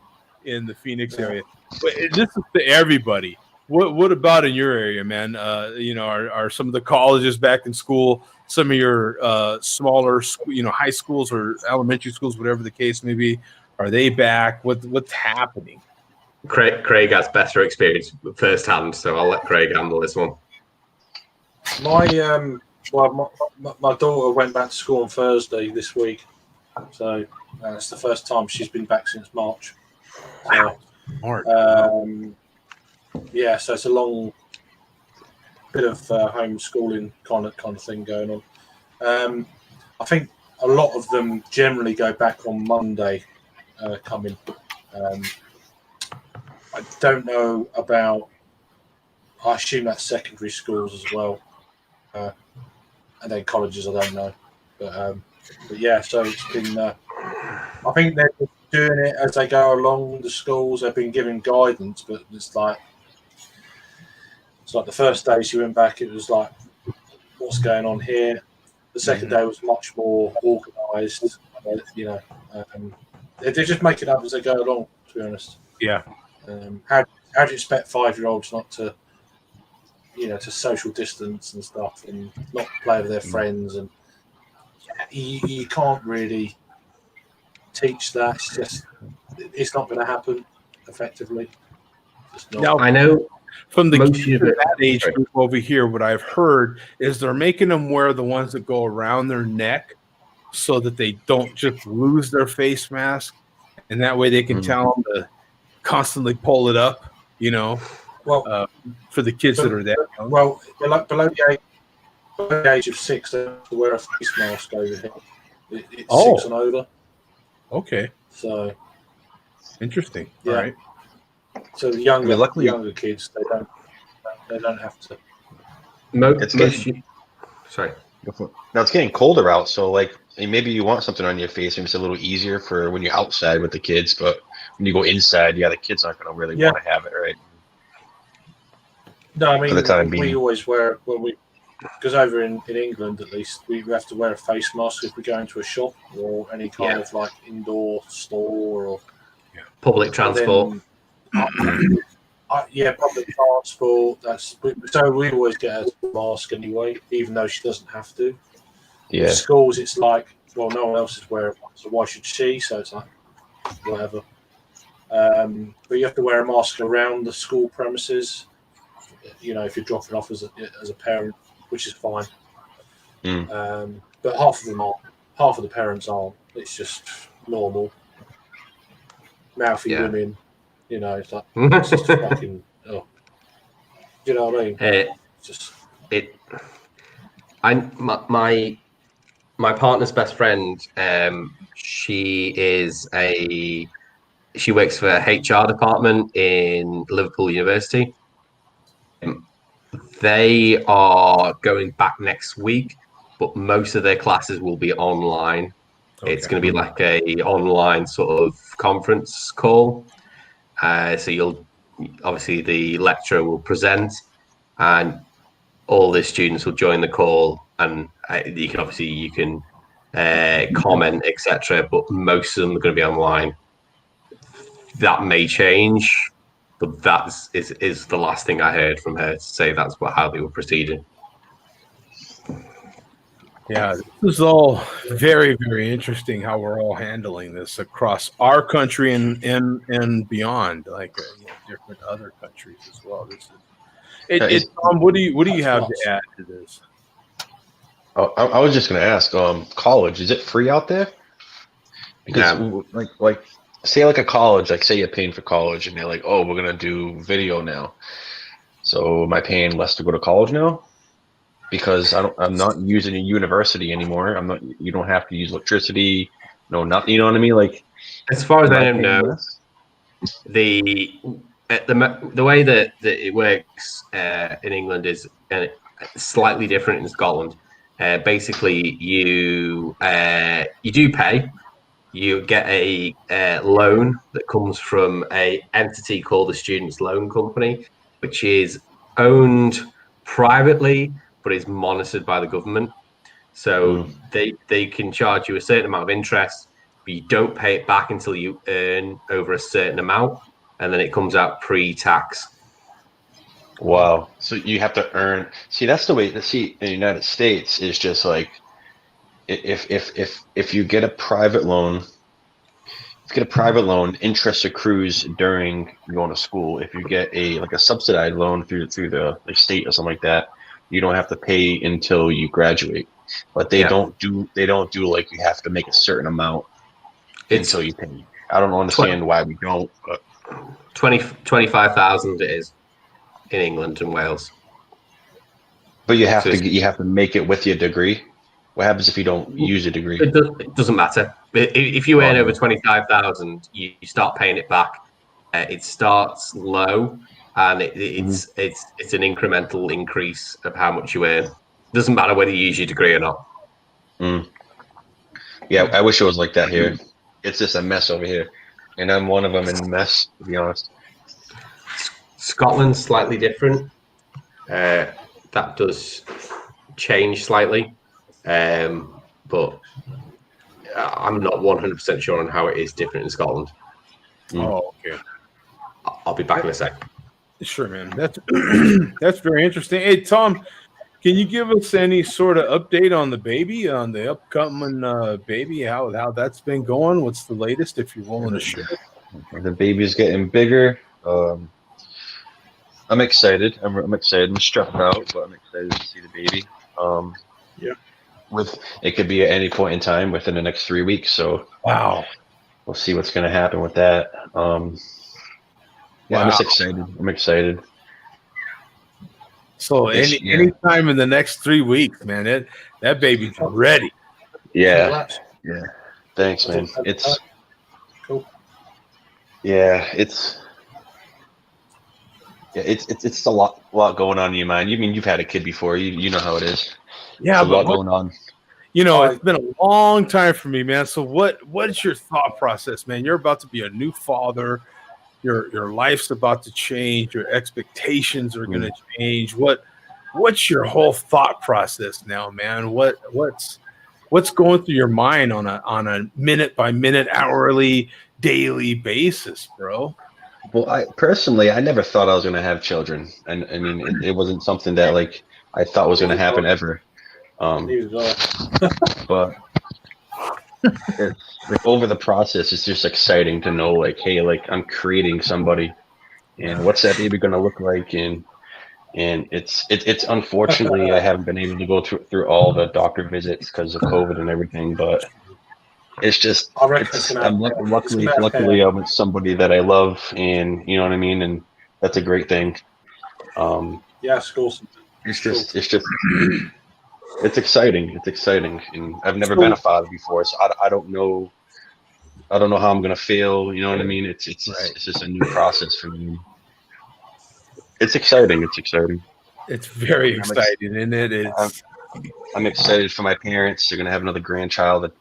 in the Phoenix area. But this is to everybody. What about in your area, man? Are some of the colleges back in school? Some of your smaller, high schools or elementary schools, whatever the case may be, are they back? What's happening? Craig has better experience firsthand, so I'll let Craig handle this one. My daughter went back to school on Thursday this week, so it's the first time she's been back since March. Wow. Yeah, so it's a long bit of homeschooling kind of thing going on. I think a lot of them generally go back on Monday coming. I don't know about, I assume that's secondary schools as well. And then colleges, I don't know. But yeah, so it's been, I think they're doing it as they go along the schools. They've been giving guidance, but it's like the first day she went back, it was like, what's going on here? The second day was much more organised. They're just making up as they go along, to be honest. Yeah. How do you expect 5-year-olds not to, to social distance and stuff and not play with their friends? And you can't really teach that. It's not going to happen effectively. Now, I know from the kids of that age group over here, what I've heard is they're making them wear the ones that go around their neck so that they don't just lose their face mask, and that way they can tell them to constantly pull it up, Well, for the kids that are that young. Well, below the age of 6, they have to wear a face mask over here. It's 6 and over. Okay. So interesting. Yeah. All right. So the younger, luckily- younger kids, they don't have to. Sorry. Now it's getting colder out, so like maybe you want something on your face, maybe it's a little easier for when you're outside with the kids, but when you go inside, the kids aren't going to really want to have it, right? No, I For the time mean, we being. always wear, because over in England at least, we have to wear a face mask if we go into a shop or any kind of like indoor store or public transport. Public transport. So we always get a mask anyway, even though she doesn't have to. Yeah. In schools, it's like, well, no one else is wearing one, so why should she? So it's like, whatever. But you have to wear a mask around the school premises. If you're dropping off as a parent, which is fine. But half of them aren't. Half of the parents aren't. It's just normal. Mouthy women. It's like it's just fucking. Oh. Do you know what I mean? My partner's best friend. She works for a HR department in Liverpool University. They are going back next week, but most of their classes will be online. Okay. It's going to be like a online sort of conference call. So obviously the lecturer will present, and all the students will join the call, and you can comment, etc. But most of them are going to be online. That may change, but that is the last thing I heard from her to say that's how they were proceeding. Yeah, this is all very, very interesting how we're all handling this across our country and beyond, like different other countries as well. Tom, what do you have to add to this? Oh, I was just going to ask, college, is it free out there? Because like say like a college, like say you're paying for college and they're like, oh, we're going to do video now. So am I paying less to go to college now? Because I'm not using a university anymore. You don't have to use electricity. No, nothing. You know what I mean? Like, as far as I know, the way that it works in England is slightly different in Scotland. Basically, you do pay. You get a loan that comes from a entity called the Students' Loan Company, which is owned privately but is monitored by the government. So they can charge you a certain amount of interest, but you don't pay it back until you earn over a certain amount, and then it comes out pre-tax. Wow. So you have to earn. See, that's the way. In the United States is just like if you get a private loan. Interest accrues during going to school. If you get a subsidized loan through the state or something like that, you don't have to pay until you graduate. But they don't do like you have to make a certain amount until you pay. I don't understand why we don't. But 25,000 it is in England and Wales. But you have to make it with your degree. What happens if you don't use a degree? It doesn't matter. If you earn over 25,000, you start paying it back. It starts low, and it's an incremental increase of how much you earn. Doesn't matter whether you use your degree or not. Yeah, I wish it was like that here. It's just a mess over here, and I'm one of them in the mess, to be honest. Scotland's slightly different. That does change slightly. But I'm not 100% sure on how it is different in Scotland. Oh, okay. I'll be back in a sec. Sure, man. That's that's very interesting. Hey, Tom, can you give us any sort of update on the baby, on the upcoming baby? How that's been going? What's the latest, if you're willing to share? The baby's getting bigger. I'm excited. I'm excited. I'm stressed out, but I'm excited to see the baby. with it could be at any point in time within the next 3 weeks. So wow, we'll see what's going to happen with that. Yeah, I'm just excited. I'm excited. So any time in the next 3 weeks, man, that baby's ready. Yeah. Yeah. Thanks, man. It's cool. Yeah, it's a lot going on in your mind. You mean you've had a kid before? You know how it is. Yeah, it's a lot going on. You know, it's been a long time for me, man. So what is your thought process, man? You're about to be a new father. Your life's about to change. Your expectations are going to change. What's your whole thought process now, man? What's going through your mind on a minute by minute, hourly, daily basis, bro? Well, I never thought I was going to have children, and I mean, it wasn't something that like I thought was going to happen ever. But it's, like, over the process, it's just exciting to know, like, hey, like I'm creating somebody, and what's that baby going to look like, and it's unfortunately I haven't been able to go through all the doctor visits because of COVID and everything, but it's just luckily I'm with somebody that I love, and you know what I mean, and that's a great thing. Yeah, it's awesome. It's exciting. It's exciting, and I've never been a father before, so I don't know how I'm gonna feel. You know what I mean? It's just a new process for me. It's exciting. It's exciting. It's very exciting, and it is. I'm excited for my parents. They're gonna have another grandchild, as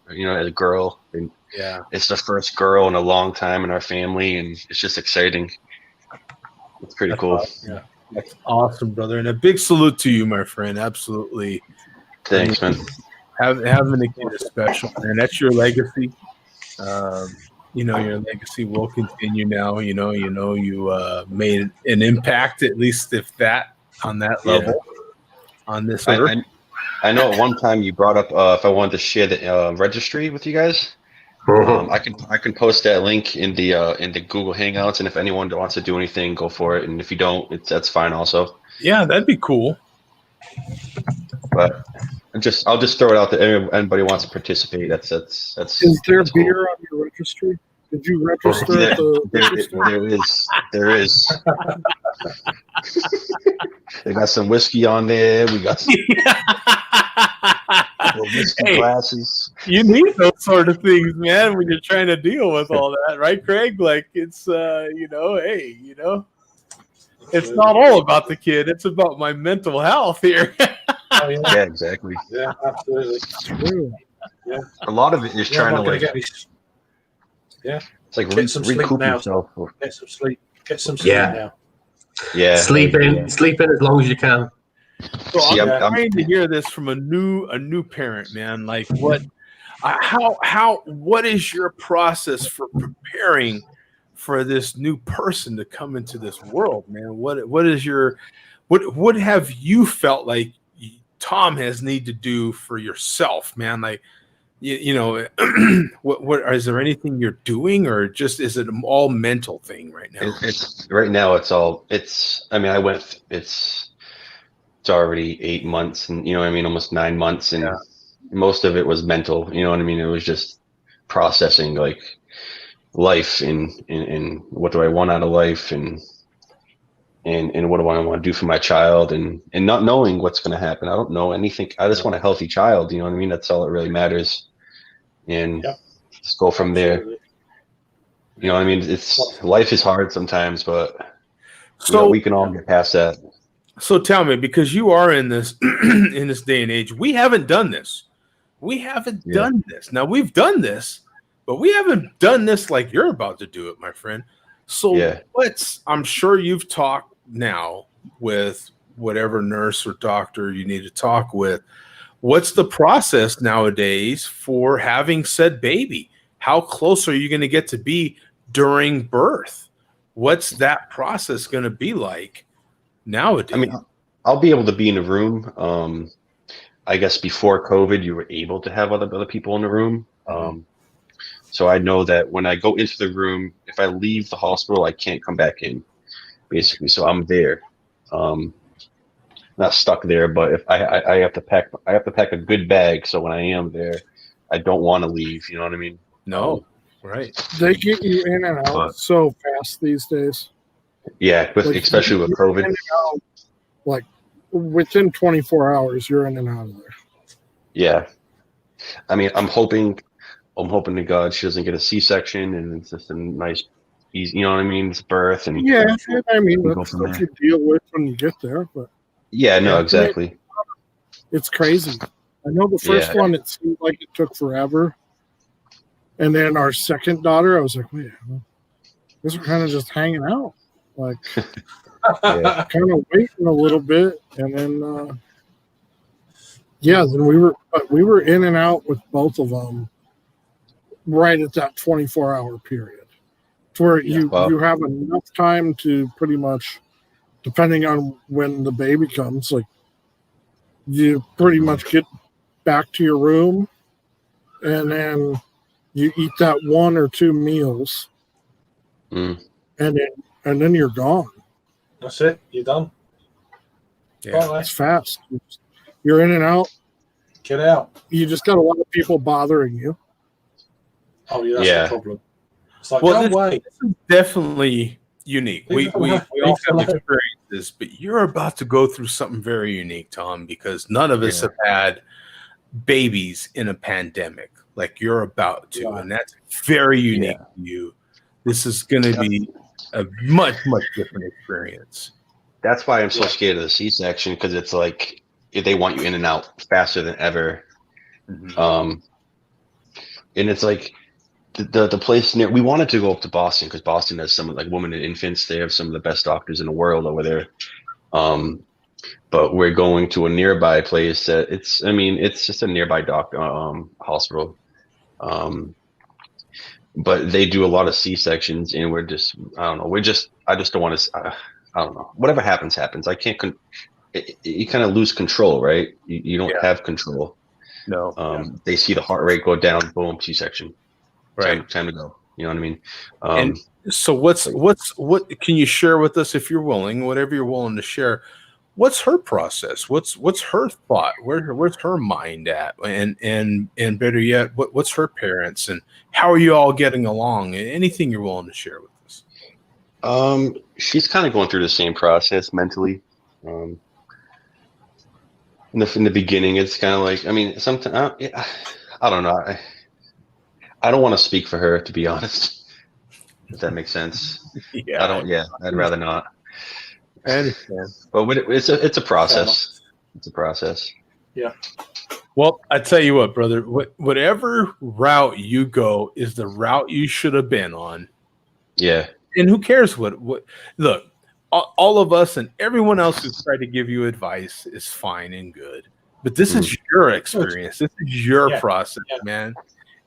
a girl. And yeah, it's the first girl in a long time in our family, and it's just exciting. It's pretty cool. Awesome. Yeah, that's awesome, brother, and a big salute to you, my friend. Absolutely. Thanks, man. Having a kid is special, and that's your legacy. Your legacy will continue now. You made an impact, at least if that on that level on this earth. I know at one time you brought up if I wanted to share the registry with you guys. I can post that link in the Google Hangouts, and if anyone wants to do anything, go for it. And if you don't, that's fine also. Yeah, that'd be cool. But I'll just throw it out there. Anybody wants to participate? That's. Is there beer on your registry? Did you register at the registry? There is. They got some whiskey on there. We got some whiskey glasses. You need those sort of things, man, when you're trying to deal with all that, right, Craig? Like it's it's not all about the kid. It's about my mental health here. Yeah, exactly. Yeah, absolutely. Yeah. A lot of it is trying to like. It's like recoup yourself. Get some sleep. Get some sleep now. Yeah. Sleep in as long as you can. So I'm trying to hear this from a new parent, man. Like what is your process for preparing for this new person to come into this world, man? What have you felt like Tom has need to do for yourself, man? Like, what is there anything you're doing, or just is it all mental thing right now? It's right now. It's already 8 months, and almost 9 months, and most of it was mental. You know what I mean? It was just processing like life and what do I want out of life, and what do I want to do for my child, and not knowing what's going to happen. I don't know anything. I just want a healthy child. You know what I mean? That's all that really matters. And just go from there. You know what I mean? Life is hard sometimes, but we can all get past that. So tell me, because you are in this in this day and age, we haven't done this. Done this. Now we've done this, but we haven't done this like you're about to do it, my friend. So I'm sure you've talked now with whatever nurse or doctor you need to talk with. What's the process nowadays for having said baby? How close are you going to get to be during birth? What's that process going to be like nowadays? I mean, I'll be able to be in the room. I guess before COVID, you were able to have other people in the room. So I know that when I go into the room, if I leave the hospital, I can't come back in, basically. So I'm there. not stuck there, but if I have to pack a good bag, so when I am there, I don't want to leave. You know what I mean? No, right. They get you in and out But- so fast these days. Yeah, Like, especially with you're in COVID. and out, like within 24 hours, you're in and out of there. Yeah, I mean, I'm hoping to God she doesn't get a C-section, and it's just a nice, easy. You know what I mean? It's birth, and Yeah, I mean, we go that's from stuff there. you deal with when you get there, but Yeah, no, I mean, exactly. it's crazy. I know the first Yeah. one, it seemed like it took forever. And then our second daughter, I was like, wait, I guess we're kind of just hanging out. Like, Yeah. kind of waiting a little bit. And then, yeah, then we were in and out with both of them right at that 24-hour period. To where you have enough time to pretty much, depending on when the baby comes, like, you pretty much get back to your room and then you eat that 1 or 2 meals and then you're gone. That's it. You're done. Yeah, it's fast. You're in and out. Get out. You just got a lot of people bothering you. Oh, yeah, that's Yeah. the problem. It's like, Well, no way. this is definitely unique. We Leave it alone. all Leave it have alone. experiences, but you're about to go through something very unique, Tom, because none of us Yeah. have had babies in a pandemic like you're about to, and that's very unique to you. This is going to be a much different experience. That's why I'm so scared of the C-section, because it's like they want you in and out faster than ever. And it's like the place near. We wanted to go up to Boston because Boston has some like women and infants. They have some of the best doctors in the world over there. But we're going to a nearby place that it's just a nearby hospital. But they do a lot of C-sections, and I don't know. I just don't want to. I don't know. Whatever happens. I can't. You kind of lose control, right? You don't have control. No. They see the heart rate go down. Boom, C-section. Right. Time to go. You know what I mean? And so what can you share with us, if you're willing, whatever you're willing to share? What's her process? What's her thought? Where's her mind at? And better yet, what's her parents, and how are you all getting along? Anything you're willing to share with us? She's kind of going through the same process mentally. In the beginning, it's kind of like, I mean, sometimes I don't know. I don't want to speak for her, to be honest. If that makes sense. Yeah. I don't. Yeah, I'd rather not. I understand. But it's a process. It's a process. Yeah. Well, I tell you what, brother. Whatever route you go is the route you should have been on. Yeah. And who cares what? Look, all of us and everyone else who's tried to give you advice is fine and good. But this is your experience. This is your process, man.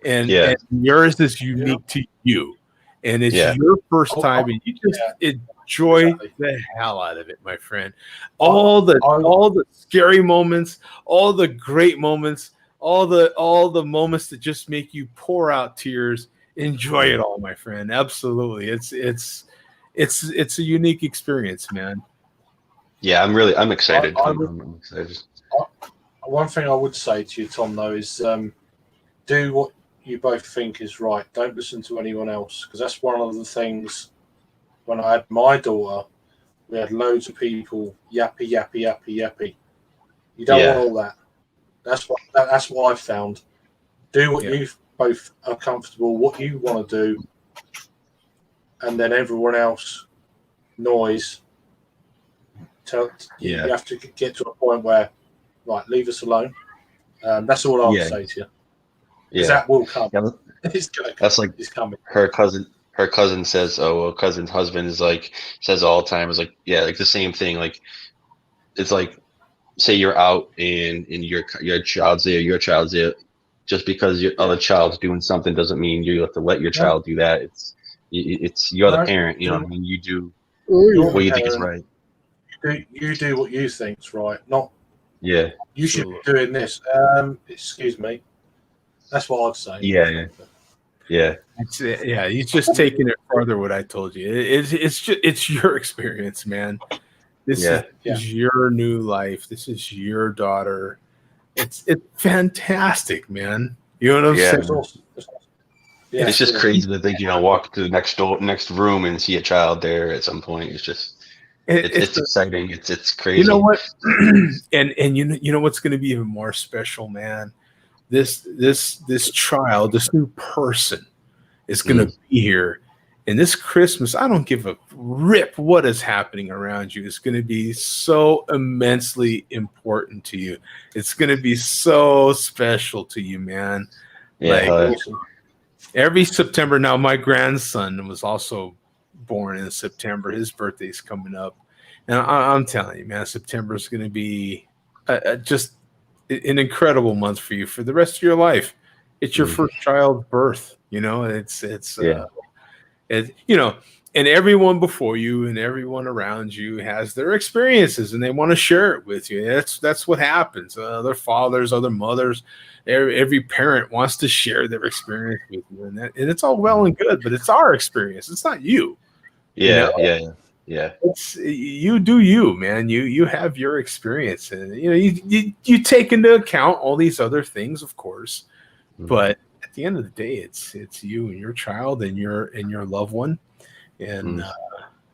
And yours is unique to you. And it's your first time, and you just enjoy the hell out of it, my friend. All the scary moments, all the great moments, all the moments that just make you pour out tears. Enjoy it all, my friend. Absolutely, it's a unique experience, man. Yeah, I'm excited. I'm excited. One thing I would say to you, Tom, though, is do what you both think is right. Don't listen to anyone else, because that's one of the things. When I had my daughter, we had loads of people yappy. You don't want all that. That's what I've found. Do what you both are comfortable, what you want to do, and then everyone else noise. You have to get to a point where, right, leave us alone. That's all I'll say to you. Because that will come. Yeah. It's gonna come. That's like it's coming. Her cousin says, cousin's husband is like, says all the time, is like, like the same thing. Like, it's like, say you're out and your child's there, just because your other child's doing something doesn't mean you have to let your child do that. It's you're the parent, you know what I mean? You do what you think is right. You do what you think's right, not you should be doing this. Excuse me. That's what I'd say. Yeah. He's just taking it further. What I told you, it's your experience, man. This is your new life. This is your daughter. It's fantastic, man. You know what I'm saying? Yeah, it's just crazy to think, walk to the next room and see a child there at some point. It's just, it's exciting. It's crazy. You know what? and you know what's going to be even more special, man. This child, this new person, is going to be here. And this Christmas, I don't give a rip what is happening around you. It's going to be so immensely important to you. It's going to be so special to you, man. Yeah. Every September now, my grandson was also born in September. His birthday's coming up. And I'm telling you, man, September is going to be just an incredible month for you for the rest of your life. It's your first child's birth. And everyone before you and everyone around you has their experiences, and they want to share it with you. That's what happens. Other fathers, other mothers, every parent wants to share their experience with you, and it's all well and good, but it's our experience. It's not you. Yeah. It's you do you, man. You have your experience, and you take into account all these other things, of course, but at the end of the day, it's you and your child and your loved one, and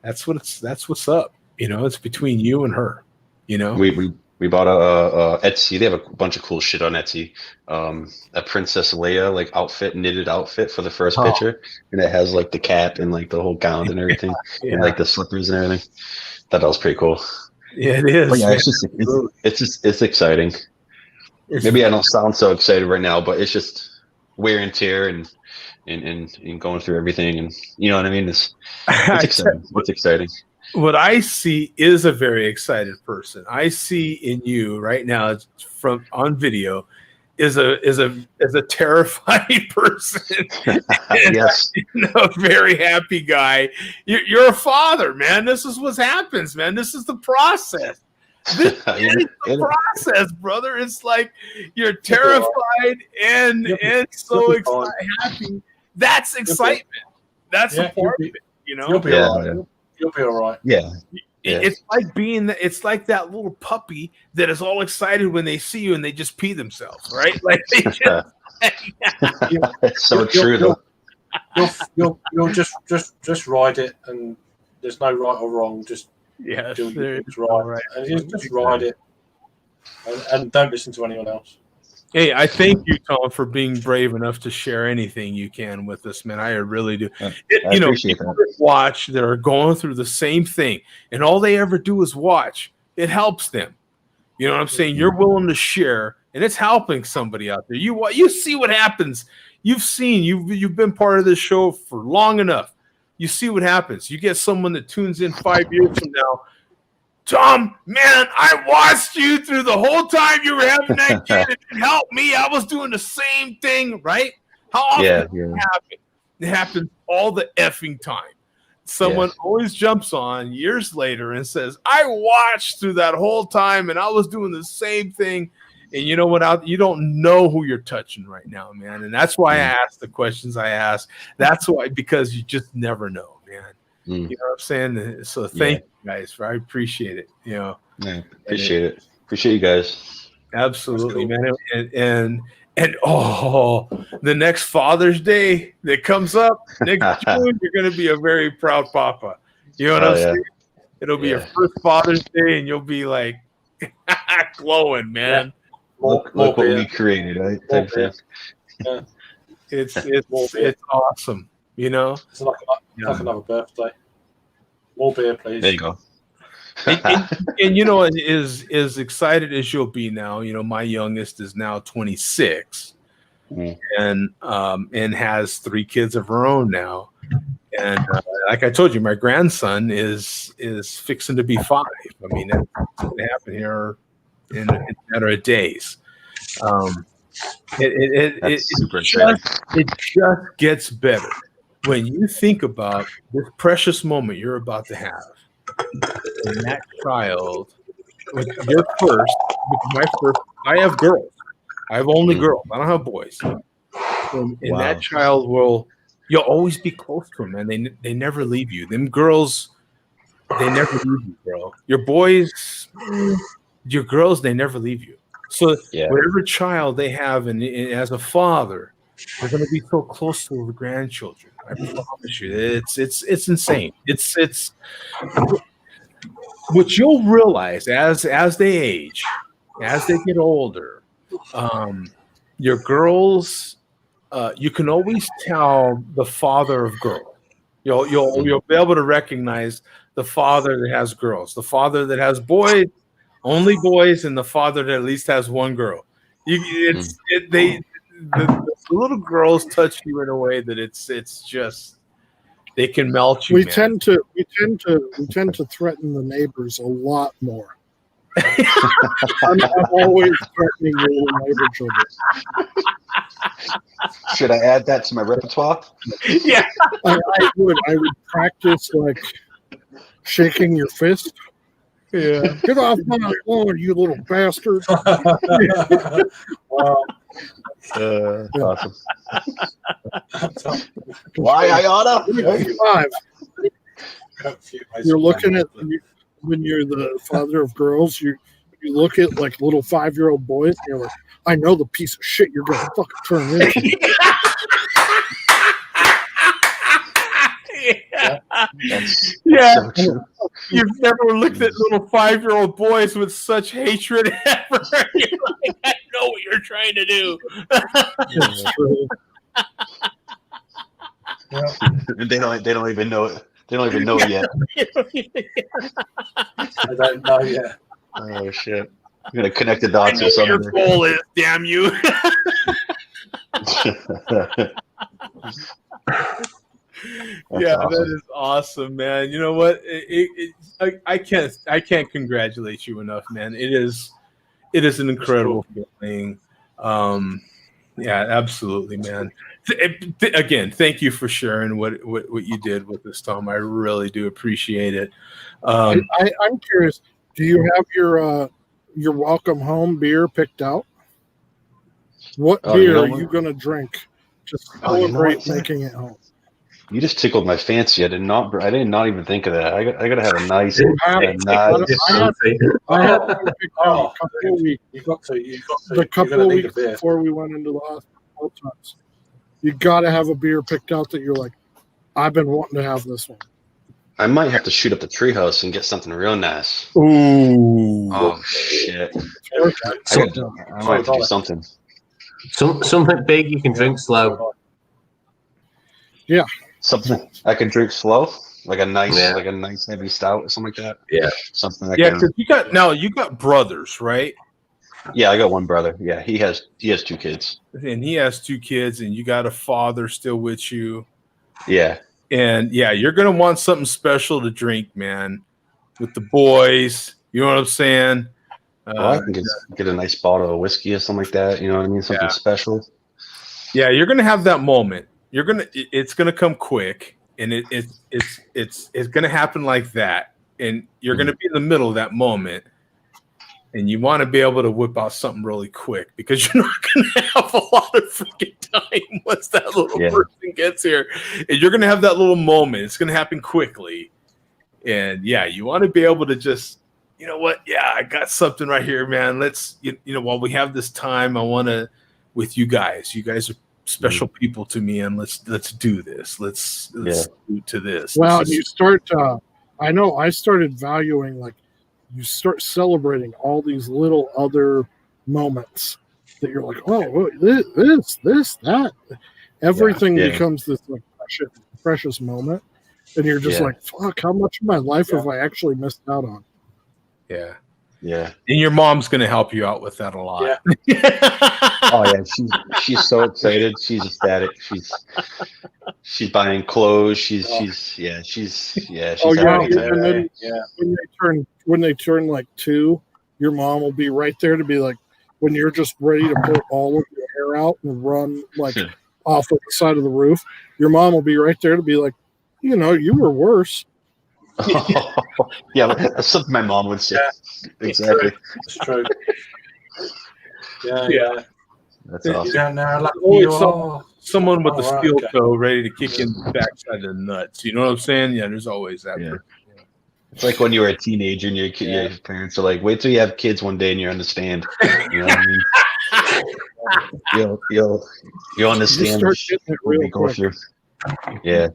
that's what's up. It's between you and her. We bought a Etsy. They have a bunch of cool shit on Etsy. A Princess Leia knitted outfit for the first picture, and it has the cap and the whole gown and everything, and the slippers and everything. Thought that was pretty cool. Yeah, it is. But yeah, it's exciting. Maybe I don't sound so excited right now, but it's just wear and tear and going through everything, and you know what I mean. It's exciting. It's exciting. What I see is a very excited person. I see in you right now, from on video, is a terrified person. Yes, a very happy guy. You're a father, man. This is what happens, man. This is the process. This is the process, brother. It's like you're terrified and so excited, happy. That's excitement. That's a part of it. You'll be all right. You'll be all right. Yeah. It's like that little puppy that is all excited when they see you and they just pee themselves, right? Like they just, it's so true though. You'll just ride it, and there's no right or wrong. Just do things right, and just ride it, and don't listen to anyone else. Hey, I thank you, Tom, for being brave enough to share anything you can with us, man. I really do. I appreciate people that watch that are going through the same thing, and all they ever do is watch. It helps them. You know what I'm saying? You're willing to share, and it's helping somebody out there. You see what happens. You've been part of this show for long enough. You see what happens. You get someone that tunes in 5 years from now. Tom, man, I watched you through the whole time you were having that kid. It helped me. I was doing the same thing, right? How often does it happen? It happens all the effing time. Someone always jumps on years later and says, I watched through that whole time and I was doing the same thing. And you know what? You don't know who you're touching right now, man. And that's why I ask the questions I ask. That's why, because you just never know, man. You know what I'm saying? So thank you guys. I appreciate it. Appreciate it. Appreciate you guys. Absolutely, man. And the next Father's Day that comes up next June, you're going to be a very proud papa. You know what I'm saying? It'll be your first Father's Day, and you'll be like glowing, man. Look what we created, right? It's awesome. It's like another birthday. More beer, please. There you go. and as excited as you'll be now, my youngest is now 26, and has 3 kids of her own now, and like I told you, my grandson is fixing to be 5. I mean, that's going to happen here in a matter of days. It just gets better when you think about this precious moment you're about to have, and that child, with your first, with my first, I have girls. I have only girls. I don't have boys. And that child you'll always be close to them, and they never leave you. Them girls, they never leave you, bro. Your boys, your girls, they never leave you. So whatever child they have, and as a father, they're going to be so close to the grandchildren. I promise you, it's insane. It's what you'll realize as they age, as they get older. Your girls, you can always tell the father of girl. You'll be able to recognize the father that has girls, the father that has boys, only boys, and the father that at least has one girl. The little girls touch you in a way that it's just they can melt you. We tend to threaten the neighbors a lot more. I'm always threatening your little neighbor children. Should I add that to my repertoire? Yeah, I would practice like shaking your fist. Yeah, get off my lawn, you little bastard! Wow. Awesome. Why I oughta? You're looking at when you're the father of girls. You look at like little 5-year-old boys. And you're like, I know the piece of shit you're gonna fucking turn into. Yeah. So true. You've never looked at little 5-year-old boys with such hatred ever. You're like, I know what you're trying to do. It's true. They don't even know it. They don't even know it yet. I don't know yet. Oh shit! I'm gonna connect the dots or something. Your goal is, damn you. Yeah, awesome. That is awesome, man. You know what? I can't congratulate you enough, man. It is an incredible feeling. Yeah, absolutely, man. Again, thank you for sharing what you did with us, Tom. I really do appreciate it. I'm curious. Do you have your welcome home beer picked out? What beer are you going to drink to celebrate making it home? You just tickled my fancy. I did not even think of that. I got to have a nice. I had one picked out a couple of weeks. You got to. The couple of weeks before we went into the hospital times. You got to have a beer picked out that you're like, I've been wanting to have this one. I might have to shoot up the treehouse and get something real nice. Ooh. Oh shit! I might have to do something. Something big you can drink slow. Yeah. Something I can drink slow, like a nice heavy stout or something like that. Yeah. Something. Because you got brothers, right? Yeah, I got one brother. Yeah, he has 2 kids. And he has 2 kids, and you got a father still with you. Yeah. And yeah, you're gonna want something special to drink, man, with the boys. You know what I'm saying? I can get a nice bottle of whiskey or something like that. You know what I mean? Something special. Yeah, you're gonna have that moment. It's gonna come quick, and it's gonna happen like that, and you're gonna be in the middle of that moment, and you want to be able to whip out something really quick because you're not gonna have a lot of freaking time once that little person gets here, and you're gonna have that little moment. It's gonna happen quickly, and yeah, you want to be able to just, you know what? Yeah, I got something right here, man. Let's while we have this time, I want to with you guys. You guys are special people to me, and let's do this. Let's do to this. Well, you start. I know I started valuing, like, you start celebrating all these little other moments that you're like, oh, this, that. Everything becomes this like precious moment, and you're just like, fuck, how much of my life have I actually missed out on? Yeah. Yeah. And your mom's going to help you out with that a lot. Oh yeah, she's so excited. She's ecstatic. She's buying clothes. She's having and then when they turn like 2, your mom will be right there to be like, when you're just ready to pull all of your hair out and run like off of the side of the roof, your mom will be right there to be like, you were worse. Yeah, that's something my mom would say. Yeah, exactly. It's true. Yeah. That's awesome. Someone with the steel toe ready to kick in the backside of the nuts. You know what I'm saying? Yeah, there's always that. Yeah. It's like when you were a teenager and your parents are like, "Wait till you have kids one day and you understand." You know what I mean? You'll understand start getting it what we real go quick. through. Yeah,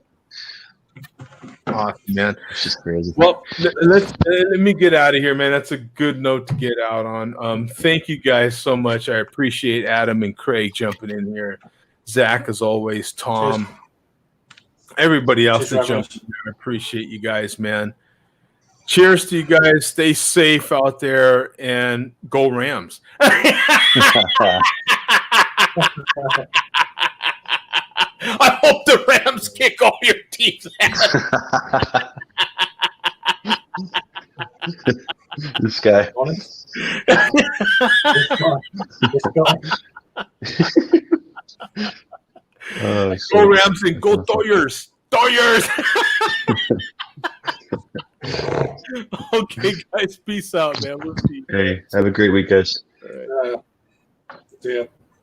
Awesome, man. it's just crazy. Well, let me get out of here, man. That's a good note to get out on. Thank you guys so much. I appreciate Adam and Craig jumping in here. Zach, as always, Tom, everybody else that jumped in here. I appreciate you guys, man. Cheers to you guys. Stay safe out there and go Rams. I hope the Rams kick all your teeth. This guy. Go Rams and go Toyers. Toyers. Okay, guys. Peace out, man. We'll see you. Hey, have a great week, guys. All right. See ya.